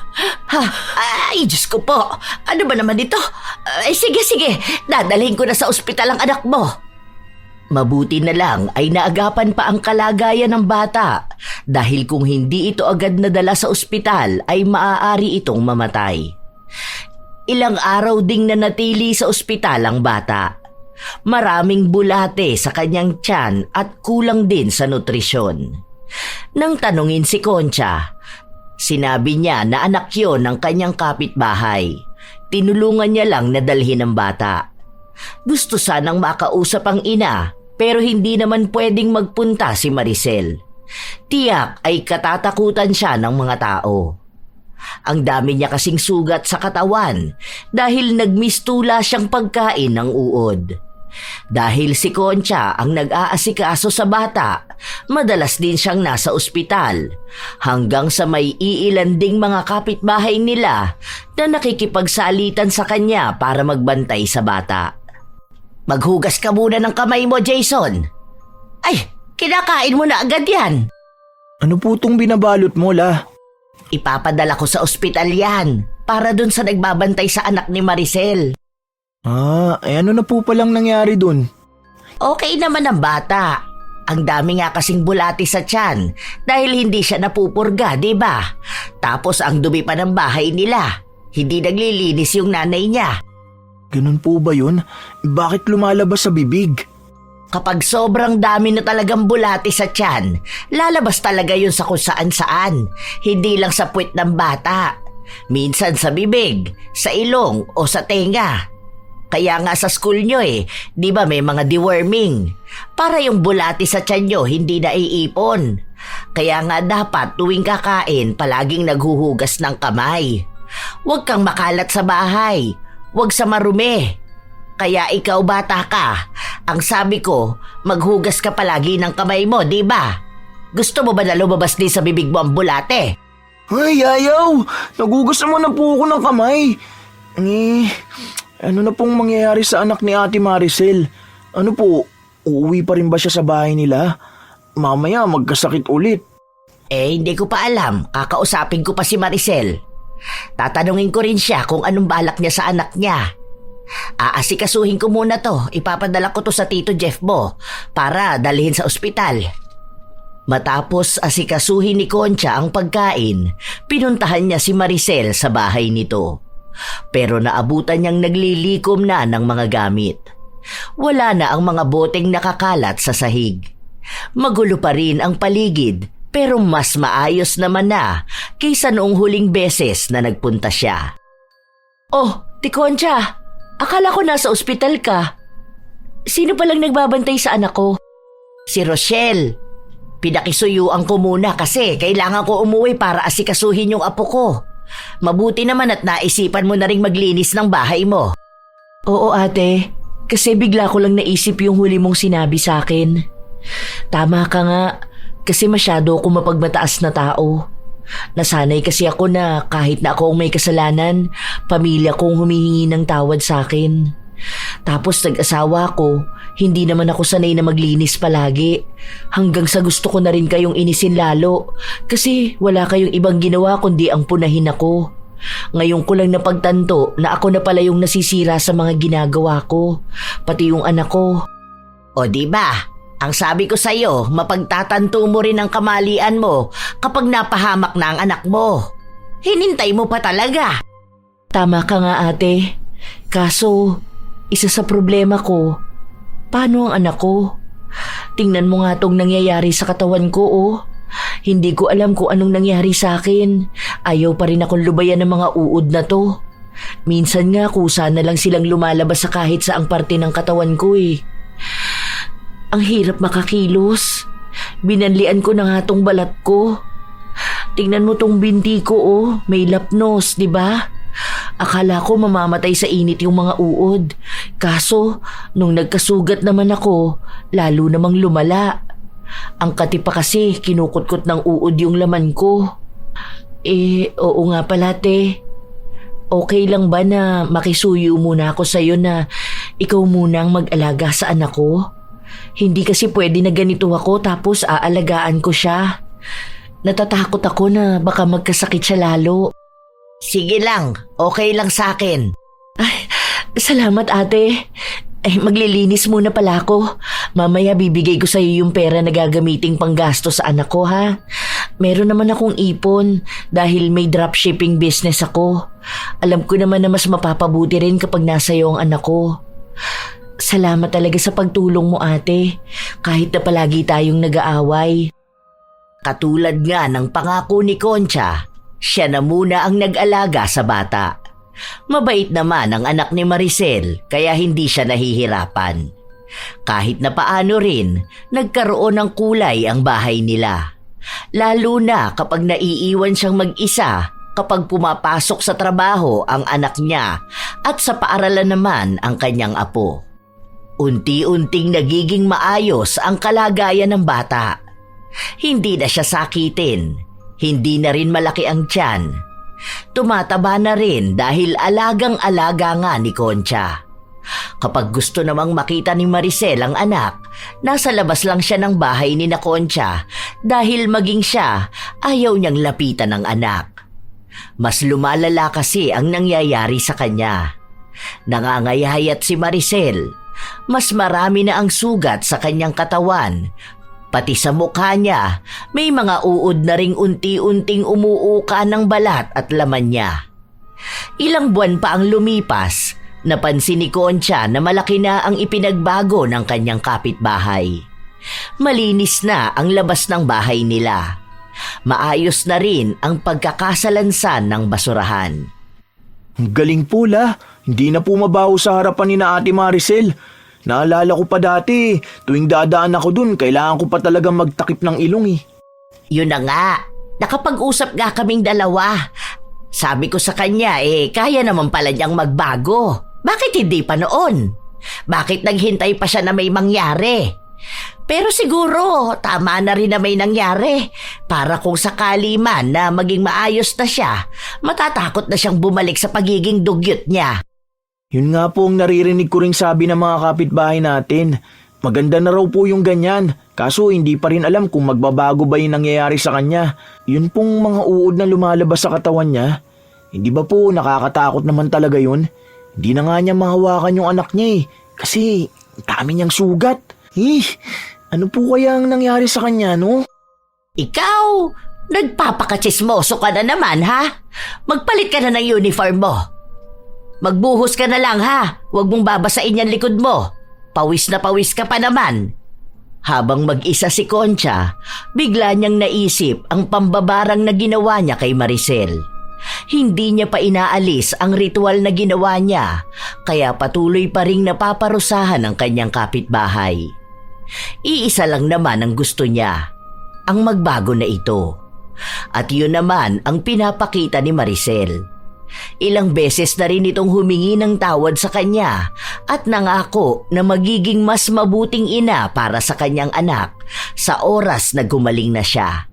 Ha? Ay, Diyos ko po. Ano ba naman ito? Ay, sige. Dadalhin ko na sa ospital ang anak mo. Mabuti na lang ay naagapan pa ang kalagayan ng bata dahil kung hindi ito agad nadala sa ospital ay maaari itong mamatay. Ilang araw ding nanatili sa ospital ang bata. Maraming bulate sa kanyang tiyan at kulang din sa nutrisyon. Nang tanungin si Concha, sinabi niya na anak yon ng kanyang kapitbahay. Tinulungan niya lang na dalhin ang bata. Gusto sanang makausap ang ina pero hindi naman pwedeng magpunta si Maricel. Tiyak ay katatakutan siya ng mga tao. Ang dami niya kasing sugat sa katawan dahil nagmistula siyang pagkain ng uod. Dahil si Concha ang nag-aasikaso sa bata, madalas din siyang nasa ospital hanggang sa may iilan ding mga kapitbahay nila na nakikipagsalitan sa kanya para magbantay sa bata. Maghugas ka muna ng kamay mo, Jason. Ay, kinakain mo na agad yan. Ano po itong binabalot mo, La? Ipapadala ko sa ospital yan para dun sa nagbabantay sa anak ni Maricel. Ano na po palang nangyari dun? Okay naman ang bata. Ang dami nga kasing bulati sa tiyan dahil hindi siya napupurga, di ba? Tapos ang dumi pa ng bahay nila. Hindi naglilinis yung nanay niya. Ganun po ba yun? Bakit lumalabas sa bibig? Kapag sobrang dami na talagang bulati sa tiyan, lalabas talaga yun sa kung saan-saan. Hindi lang sa puwet ng bata. Minsan sa bibig, sa ilong o sa tenga. Kaya nga sa school nyo di ba may mga deworming? Para yung bulati sa tiyan nyo hindi na iipon. Kaya nga dapat tuwing kakain palaging naghuhugas ng kamay. Huwag kang makalat sa bahay. Huwag sa marumi. Kaya ikaw bata ka, ang sabi ko, maghugas ka palagi ng kamay mo, di ba? Gusto mo ba na lumabas din sa bibig mo ang bulate? Ay, ayaw! Nagugas naman na po ako ng kamay. Ano na pong mangyayari sa anak ni Ate Maricel? Ano po, uuwi pa rin ba siya sa bahay nila? Mamaya magkasakit ulit. Hindi ko pa alam. Kakausapin ko pa si Maricel. Tatanungin ko rin siya kung anong balak niya sa anak niya. Aasikasuhin ko muna to. Ipapadala ko to sa Tito Jeff mo para dalhin sa ospital. Matapos asikasuhin ni Concha ang pagkain, pinuntahan niya si Maricel sa bahay nito. Pero naabutan niyang naglilikom na ng mga gamit. Wala na ang mga boteng nakakalat sa sahig. Magulo pa rin ang paligid pero mas maayos naman na kaysa noong huling beses na nagpunta siya. Oh, Ti Concha, akala ko nasa ospital ka. Sino palang nagbabantay sa anak ko? Si Rochelle. Pinakisuyuan ko muna kasi kailangan ko umuwi para asikasuhin yung apo ko. Mabuti naman at naisipan mo na ring maglinis ng bahay mo. Oo ate, kasi bigla ko lang naisip yung huli mong sinabi sa akin. Tama ka nga, kasi masyado ako mapagmataas na tao. Nasanay kasi ako na kahit na ako ang may kasalanan, pamilya kong humihingi ng tawad sa akin. Tapos nag-asawa ko, hindi naman ako sanay na maglinis palagi. Hanggang sa gusto ko na rin kayong inisin lalo kasi wala kayong ibang ginawa kundi ang punahin ako. Ngayon ko lang napagtanto na ako na pala yung nasisira sa mga ginagawa ko, pati yung anak ko. O diba? Ang sabi ko sa'yo, mapagtatanto mo rin ang kamalian mo kapag napahamak na ang anak mo. Hinintay mo pa talaga. Tama ka nga ate. Kaso, isa sa problema ko, paano ang anak ko? Tingnan mo nga tong nangyayari sa katawan ko Hindi ko alam kung anong nangyari sa akin. Ayaw pa rin akong lubayan ng mga uod na to. Minsan nga kusa na lang silang lumalabas sa kahit saang parte ng katawan ko Ang hirap makakilos. Binanlian ko na nga tong balat ko. Tingnan mo tong binti ko may lapnos, di ba? Akala ko mamamatay sa init yung mga uod. Kaso, nung nagkasugat naman ako, lalo namang lumala. Ang kati pa kasi, kinukutkot ng uod yung laman ko. Oo nga pala, te. Okay lang ba na makisuyo muna ako sa'yo na ikaw muna ang mag-alaga sa anak ko? Hindi kasi pwede na ganito ako tapos aalagaan ko siya. Natatakot ako na baka magkasakit siya lalo. Sige lang, okay lang sa akin. Ay, salamat ate. Maglilinis muna pala ako. Mamaya bibigay ko sa iyo yung pera na gagamiting panggasto sa anak ko ha. Meron naman akong ipon dahil may dropshipping business ako. Alam ko naman na mas mapapabuti rin kapag nasa iyo ang anak ko. Salamat talaga sa pagtulong mo ate, kahit na palagi tayong nag-aaway. Katulad nga ng pangako ni Concha, siya na muna ang nag-alaga sa bata. Mabait naman ang anak ni Maricel kaya hindi siya nahihirapan. Kahit na paano rin, nagkaroon ng kulay ang bahay nila. Lalo na kapag naiiwan siyang mag-isa kapag pumapasok sa trabaho ang anak niya at sa paaralan naman ang kanyang apo. Unti-unting nagiging maayos ang kalagayan ng bata. Hindi na siya sakitin, hindi na rin malaki ang tiyan. Tumataba na rin dahil alagang-alaga nga ni Concha. Kapag gusto namang makita ni Maricel ang anak, nasa labas lang siya ng bahay ni na Concha dahil maging siya ayaw niyang lapitan ng anak. Mas lumalala kasi ang nangyayari sa kanya. Nangangayayat si Maricel. Mas marami na ang sugat sa kanyang katawan. Pati sa mukha niya, may mga uod na ring unti-unting umuuka ng balat at laman niya. Ilang buwan pa ang lumipas, Napansin ni Concha na malaki na ang ipinagbago ng kanyang kapitbahay. Malinis na ang labas ng bahay nila. Maayos na rin ang pagkakasalansan ng basurahan. Ang galing po la, hindi na po mabaho sa harapan ni na Ate Maricel. Naalala ko pa dati, tuwing dadaan ako dun, kailangan ko pa talagang magtakip ng ilong eh. Yun na nga, nakapag-usap nga kaming dalawa. Sabi ko sa kanya kaya naman pala niyang magbago. Bakit hindi pa noon? Bakit naghintay pa siya na may mangyari? Pero siguro tama na rin na may nangyari para kung sakali man na maging maayos na siya, matatakot na siyang bumalik sa pagiging dugyot niya. Yun nga po ang naririnig ko ring sabi ng mga kapitbahay natin. Maganda na raw po yung ganyan, kaso hindi pa rin alam kung magbabago ba yung nangyayari sa kanya. Yun pong mga uod na lumalabas sa katawan niya. Hindi ba po nakakatakot naman talaga yun? Hindi na nga niya mahawakan yung anak niya kasi dami niyang sugat. Ano po kaya ang nangyari sa kanya, no? Ikaw, nagpapakatsismoso ka na naman, ha? Magpalit ka na ng uniform mo. Magbuhos ka na lang, ha? Huwag mong babasain yan likod mo. Pawis na pawis ka pa naman. Habang mag-isa si Concha, bigla niyang naisip ang pambabarang na ginawa niya kay Maricel. Hindi niya pa inaalis ang ritual na ginawa niya, kaya patuloy pa ring napaparusahan ang kanyang kapitbahay. Iisa lang naman ang gusto niya, ang magbago na ito. At yun naman ang pinapakita ni Maricel. Ilang beses na rin itong humingi ng tawad sa kanya at nangako na magiging mas mabuting ina para sa kanyang anak sa oras na gumaling na siya.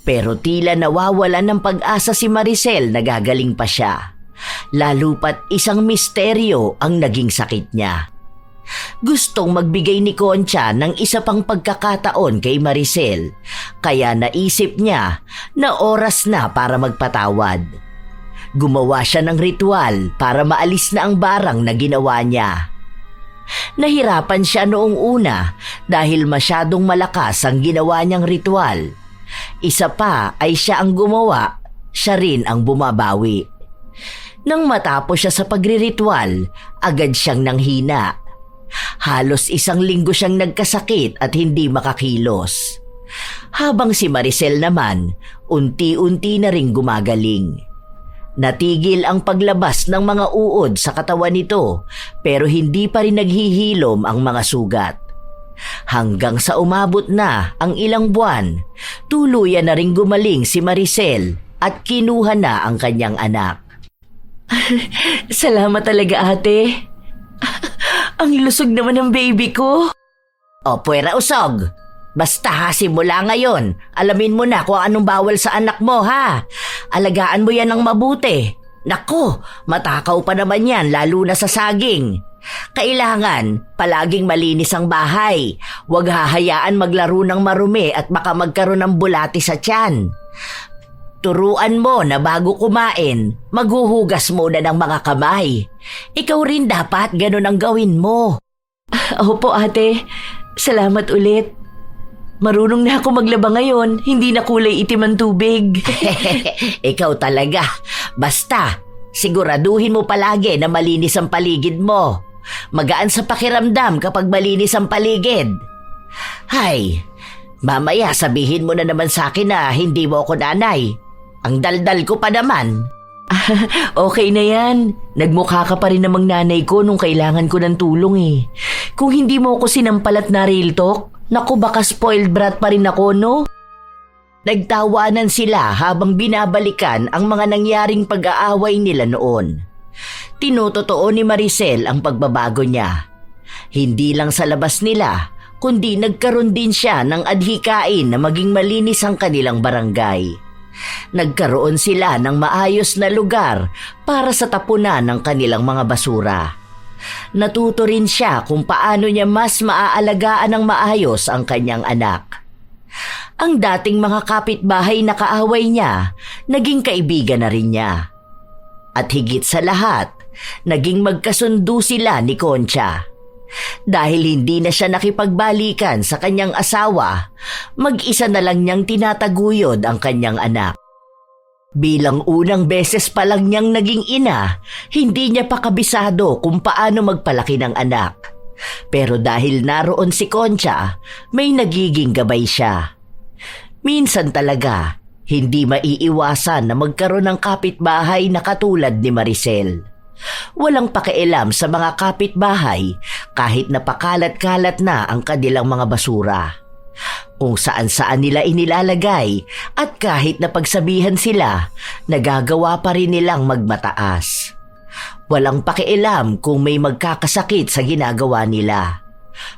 Pero tila nawawala ng pag-asa si Maricel na gagaling pa siya. Lalo pat isang misteryo ang naging sakit niya. Gustong magbigay ni Concha ng isa pang pagkakataon kay Maricel, kaya naisip niya na oras na para magpatawad. Gumawa siya ng ritual para maalis na ang barang na ginawa niya. Nahirapan siya noong una dahil masyadong malakas ang ginawa niyang ritual. Isa pa ay siya ang gumawa, siya rin ang bumabawi. Nang matapos siya sa pagriritual, agad siyang nanghina. Halos 1 linggo siyang nagkasakit at hindi makakilos. Habang si Maricel naman, unti-unti na ring gumagaling. Natigil ang paglabas ng mga uod sa katawan nito pero hindi pa rin naghihilom ang mga sugat. Hanggang sa umabot na ang ilang buwan, tuluyan na ring gumaling si Maricel at kinuha na ang kanyang anak. Salamat talaga, ate. Ang lusog naman ng baby ko. O puwera usog. Basta ha, simula ngayon, alamin mo na kung anong bawal sa anak mo, ha? Alagaan mo yan ng mabuti. Naku, matakaw pa naman yan, lalo na sa saging. Kailangan, palaging malinis ang bahay. Huwag hahayaan maglaro ng marumi at baka magkaroon ng bulati sa tiyan. Turuan mo na bago kumain, maghuhugas muna ng mga kamay. Ikaw rin dapat ganun ang gawin mo. Opo, ate. Salamat ulit. Marunong na ako maglaba ngayon, hindi na kulay itim ang tubig. Ikaw talaga. Basta, siguraduhin mo palagi na malinis ang paligid mo. Magaan sa pakiramdam kapag malinis ang paligid. Hay, mamaya sabihin mo na naman sa akin na hindi mo ako nanay. Ang daldal ko pa naman. Okay na yan. Nagmukha ka pa rin namang nanay ko nung kailangan ko ng tulong eh. Kung hindi mo ako sinampal at na-real talk, naku baka spoiled brat pa rin ako, no? Nagtawanan sila habang binabalikan ang mga nangyaring pag-aaway nila noon. Tinutotoo ni Maricel ang pagbabago niya. Hindi lang sa labas nila, kundi nagkaroon din siya ng adhikain na maging malinis ang kanilang barangay. Nagkaroon sila ng maayos na lugar para sa tapunan ng kanilang mga basura. Natuto rin siya kung paano niya mas maaalagaan ng maayos ang kanyang anak. Ang dating mga kapitbahay na kaaway niya, naging kaibigan na rin niya. At higit sa lahat, naging magkasundo sila ni Concha. Dahil hindi na siya nakipagbalikan sa kanyang asawa, mag-isa na lang niyang tinataguyod ang kanyang anak. Bilang unang beses pa lang niyang naging ina, hindi niya pa kabisado kung paano magpalaki ng anak. Pero dahil naroon si Concha, may nagiging gabay siya. Minsan talaga, hindi maiiwasan na magkaroon ng kapitbahay na katulad ni Maricel. Walang pakialam sa mga kapitbahay kahit napakalat-kalat na ang kanilang mga basura. Kung saan-saan nila inilalagay at kahit napagsabihan sila, nagagawa pa rin nilang magmataas. Walang pakialam kung may magkakasakit sa ginagawa nila.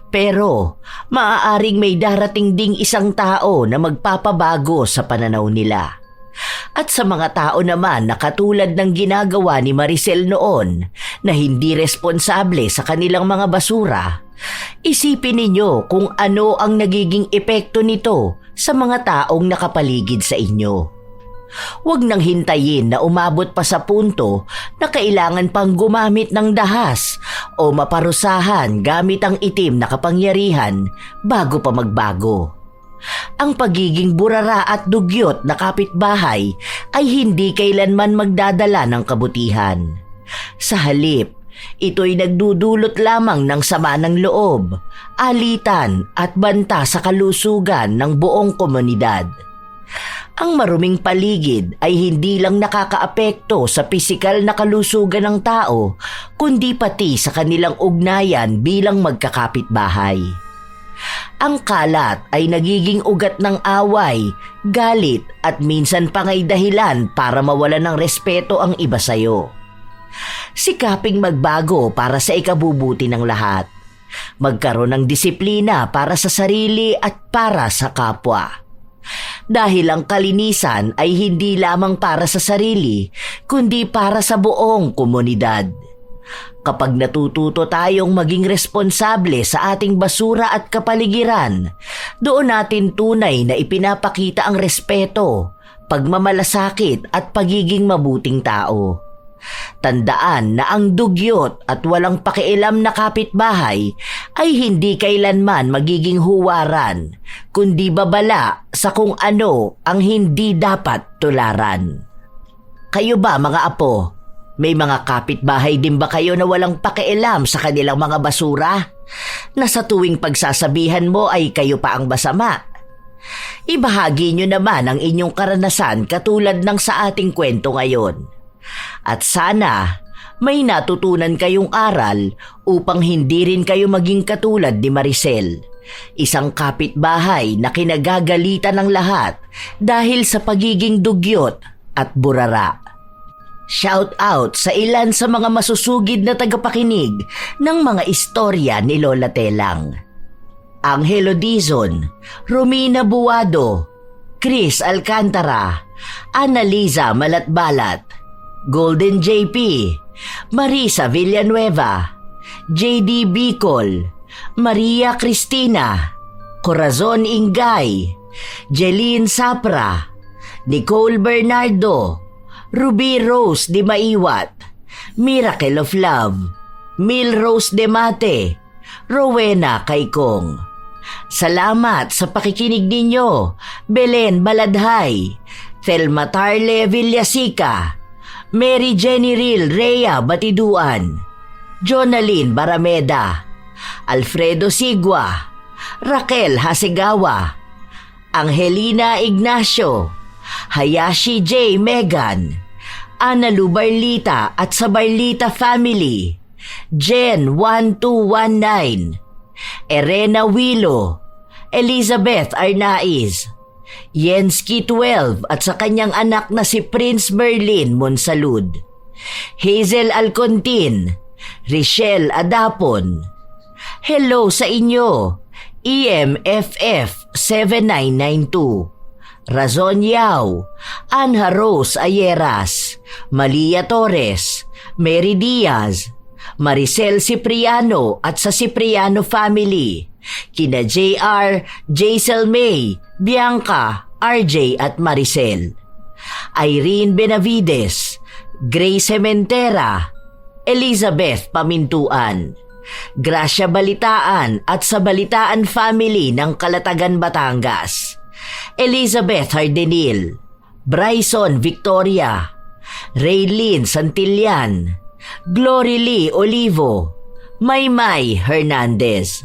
Pero maaaring may darating ding isang tao na magpapabago sa pananaw nila. At sa mga tao naman na katulad ng ginagawa ni Maricel noon na hindi responsable sa kanilang mga basura, isipin ninyo kung ano ang nagiging epekto nito sa mga taong nakapaligid sa inyo. Huwag nang hintayin na umabot pa sa punto na kailangan pang gumamit ng dahas o maparusahan gamit ang itim na kapangyarihan bago pa magbago. Ang pagiging burara at dugyot na kapitbahay ay hindi kailanman magdadala ng kabutihan. Sa halip, ito'y nagdudulot lamang ng sama ng loob, alitan at banta sa kalusugan ng buong komunidad. Ang maruming paligid ay hindi lang nakakaapekto sa pisikal na kalusugan ng tao, kundi pati sa kanilang ugnayan bilang magkakapitbahay. Ang kalat ay nagiging ugat ng away, galit at minsan pa nga'y dahilan para mawala ng respeto ang iba sa'yo. Sikaping magbago para sa ikabubuti ng lahat. Magkaroon ng disiplina para sa sarili at para sa kapwa. Dahil ang kalinisan ay hindi lamang para sa sarili, kundi para sa buong komunidad. Kapag natututo tayong maging responsable sa ating basura at kapaligiran, doon natin tunay na ipinapakita ang respeto, pagmamalasakit at pagiging mabuting tao. Tandaan na ang dugyot at walang pakialam na kapitbahay ay hindi kailanman magiging huwaran, kundi babala sa kung ano ang hindi dapat tularan. Kayo ba mga apo? May mga kapitbahay din ba kayo na walang pakialam sa kanilang mga basura? Na sa tuwing pagsasabihan mo ay kayo pa ang masama? Ibahagi nyo naman ang inyong karanasan katulad ng sa ating kwento ngayon. At sana may natutunan kayong aral upang hindi rin kayo maging katulad ni Maricel, isang kapitbahay na kinagagalitan ng lahat dahil sa pagiging dugyot at burara. Shout out sa ilan sa mga masusugid na tagapakinig ng mga istorya ni Lola Telang. Angelo Dizon, Romina Buwado, Chris Alcantara, Annaliza Malatbalat, Golden JP, Marisa Villanueva, JD Bicol, Maria Cristina, Corazon Ingay, Jeline Sapra, Nicole Bernardo, Ruby Rose de Maiwat, Miracle of Love, Mil Rose de Mate, Rowena Kaikong. Salamat sa pakikinig ninyo, Belen Baladhay, Thelma Tarle Villasica, Mary Jenny Ril Rhea Batiduan, Jonalyn Barameda, Alfredo Sigua, Raquel Hasegawa, Angelina Ignacio, Hayashi J. Megan, Ana Lubarlita at sa Barlita Family, Jen 1219, Erena Wilo, Elizabeth Arnaiz, Yensky 12 at sa kanyang anak na si Prince Merlin Monsalud, Hazel Alcontin, Richelle Adapon. Hello sa inyo, EMFF 7992. Razon Yao, Anha Rose Ayeras, Malia Torres, Mary Diaz, Maricel Cipriano at sa Cipriano family, kina JR, Jaisel May, Bianca, RJ at Maricel, Irene Benavides, Grace Sementera, Elizabeth Pamintuan, Gracia Balitaan at sa Balitaan family ng Calatagan, Batangas, Elizabeth Hardenil, Bryson Victoria, Raylene Santillan, Glory Lee Olivo, Maymay Hernandez.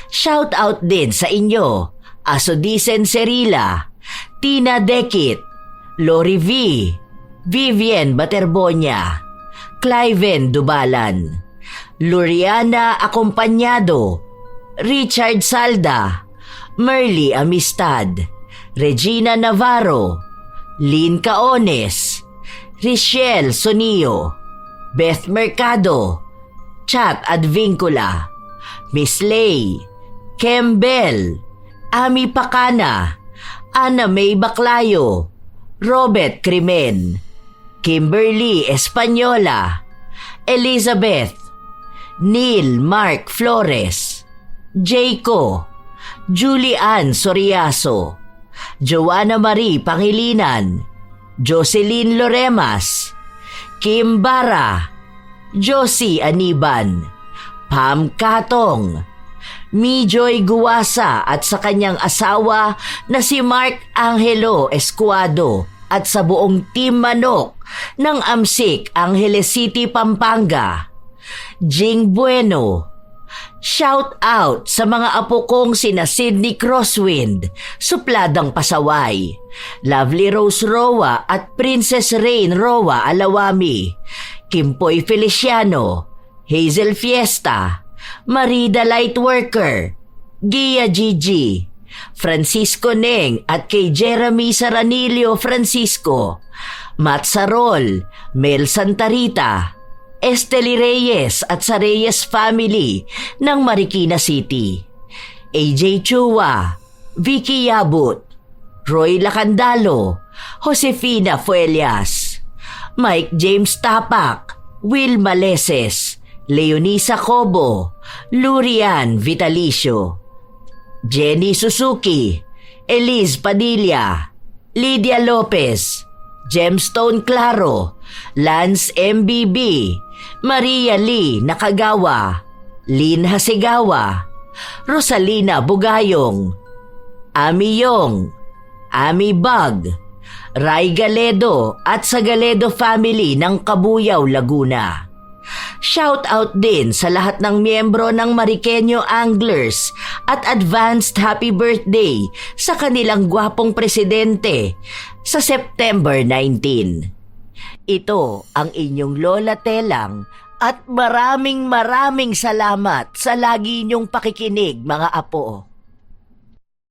Shout out din sa inyo, Asodisen Serila, Tina Dekit, Lori V, Vivian Baterbonia, Cliven Dubalan, Luriana Acompañado, Richard Salda, Merly Amistad, Regina Navarro, Lynn Caones, Richelle Sonio, Beth Mercado, Chat Advincula, Miss Lay, Kembel, Ami Pacana, Ana May Baclayo, Robert Crimen, Kimberly Española, Elizabeth, Neil Mark Flores, Jayco, Julian Soriaso, Joanna Marie Pangilinan, Jocelyn Loremas, Kim Bara, Josie Aniban, Pam Katong, Mijoy Guwasa at sa kanyang asawa na si Mark Angelo Escuado at sa buong Team Manok ng Amsik, Angeles City, Pampanga. Jing Bueno. Shout out sa mga apo kong sina Sydney Crosswind, Supladang Pasaway, Lovely Rose Roa at Princess Rain Roa Alawami, Kimpoy Feliciano, Hazel Fiesta, Marida Lightworker, Gia Gigi, Francisco Neng at kay Jeremy Saranilio Francisco, Matt Sarol, Mel Santarita, Esteli Reyes at sa Reyes family ng Marikina City, AJ Chua, Vicky Yabut, Roy Lacandalo, Josefina Fuelias, Mike James Tapak, Will Maleses, Leonisa Cobo, Lurian Vitalicio, Jenny Suzuki, Elise Padilla, Lydia Lopez, Gemstone Claro, Lance MBB, Maria Lee Nakagawa, Lynn Hasegawa, Rosalina Bugayong, Ami Yong, Ami Bag, Ray Galedo at sa Galedo family ng Kabuyaw, Laguna. Shout out din sa lahat ng miyembro ng Mariqueño Anglers at advanced happy birthday sa kanilang gwapong presidente sa September 19. Ito ang inyong Lola Telang at maraming salamat sa lagi niyong pakikinig, mga apo.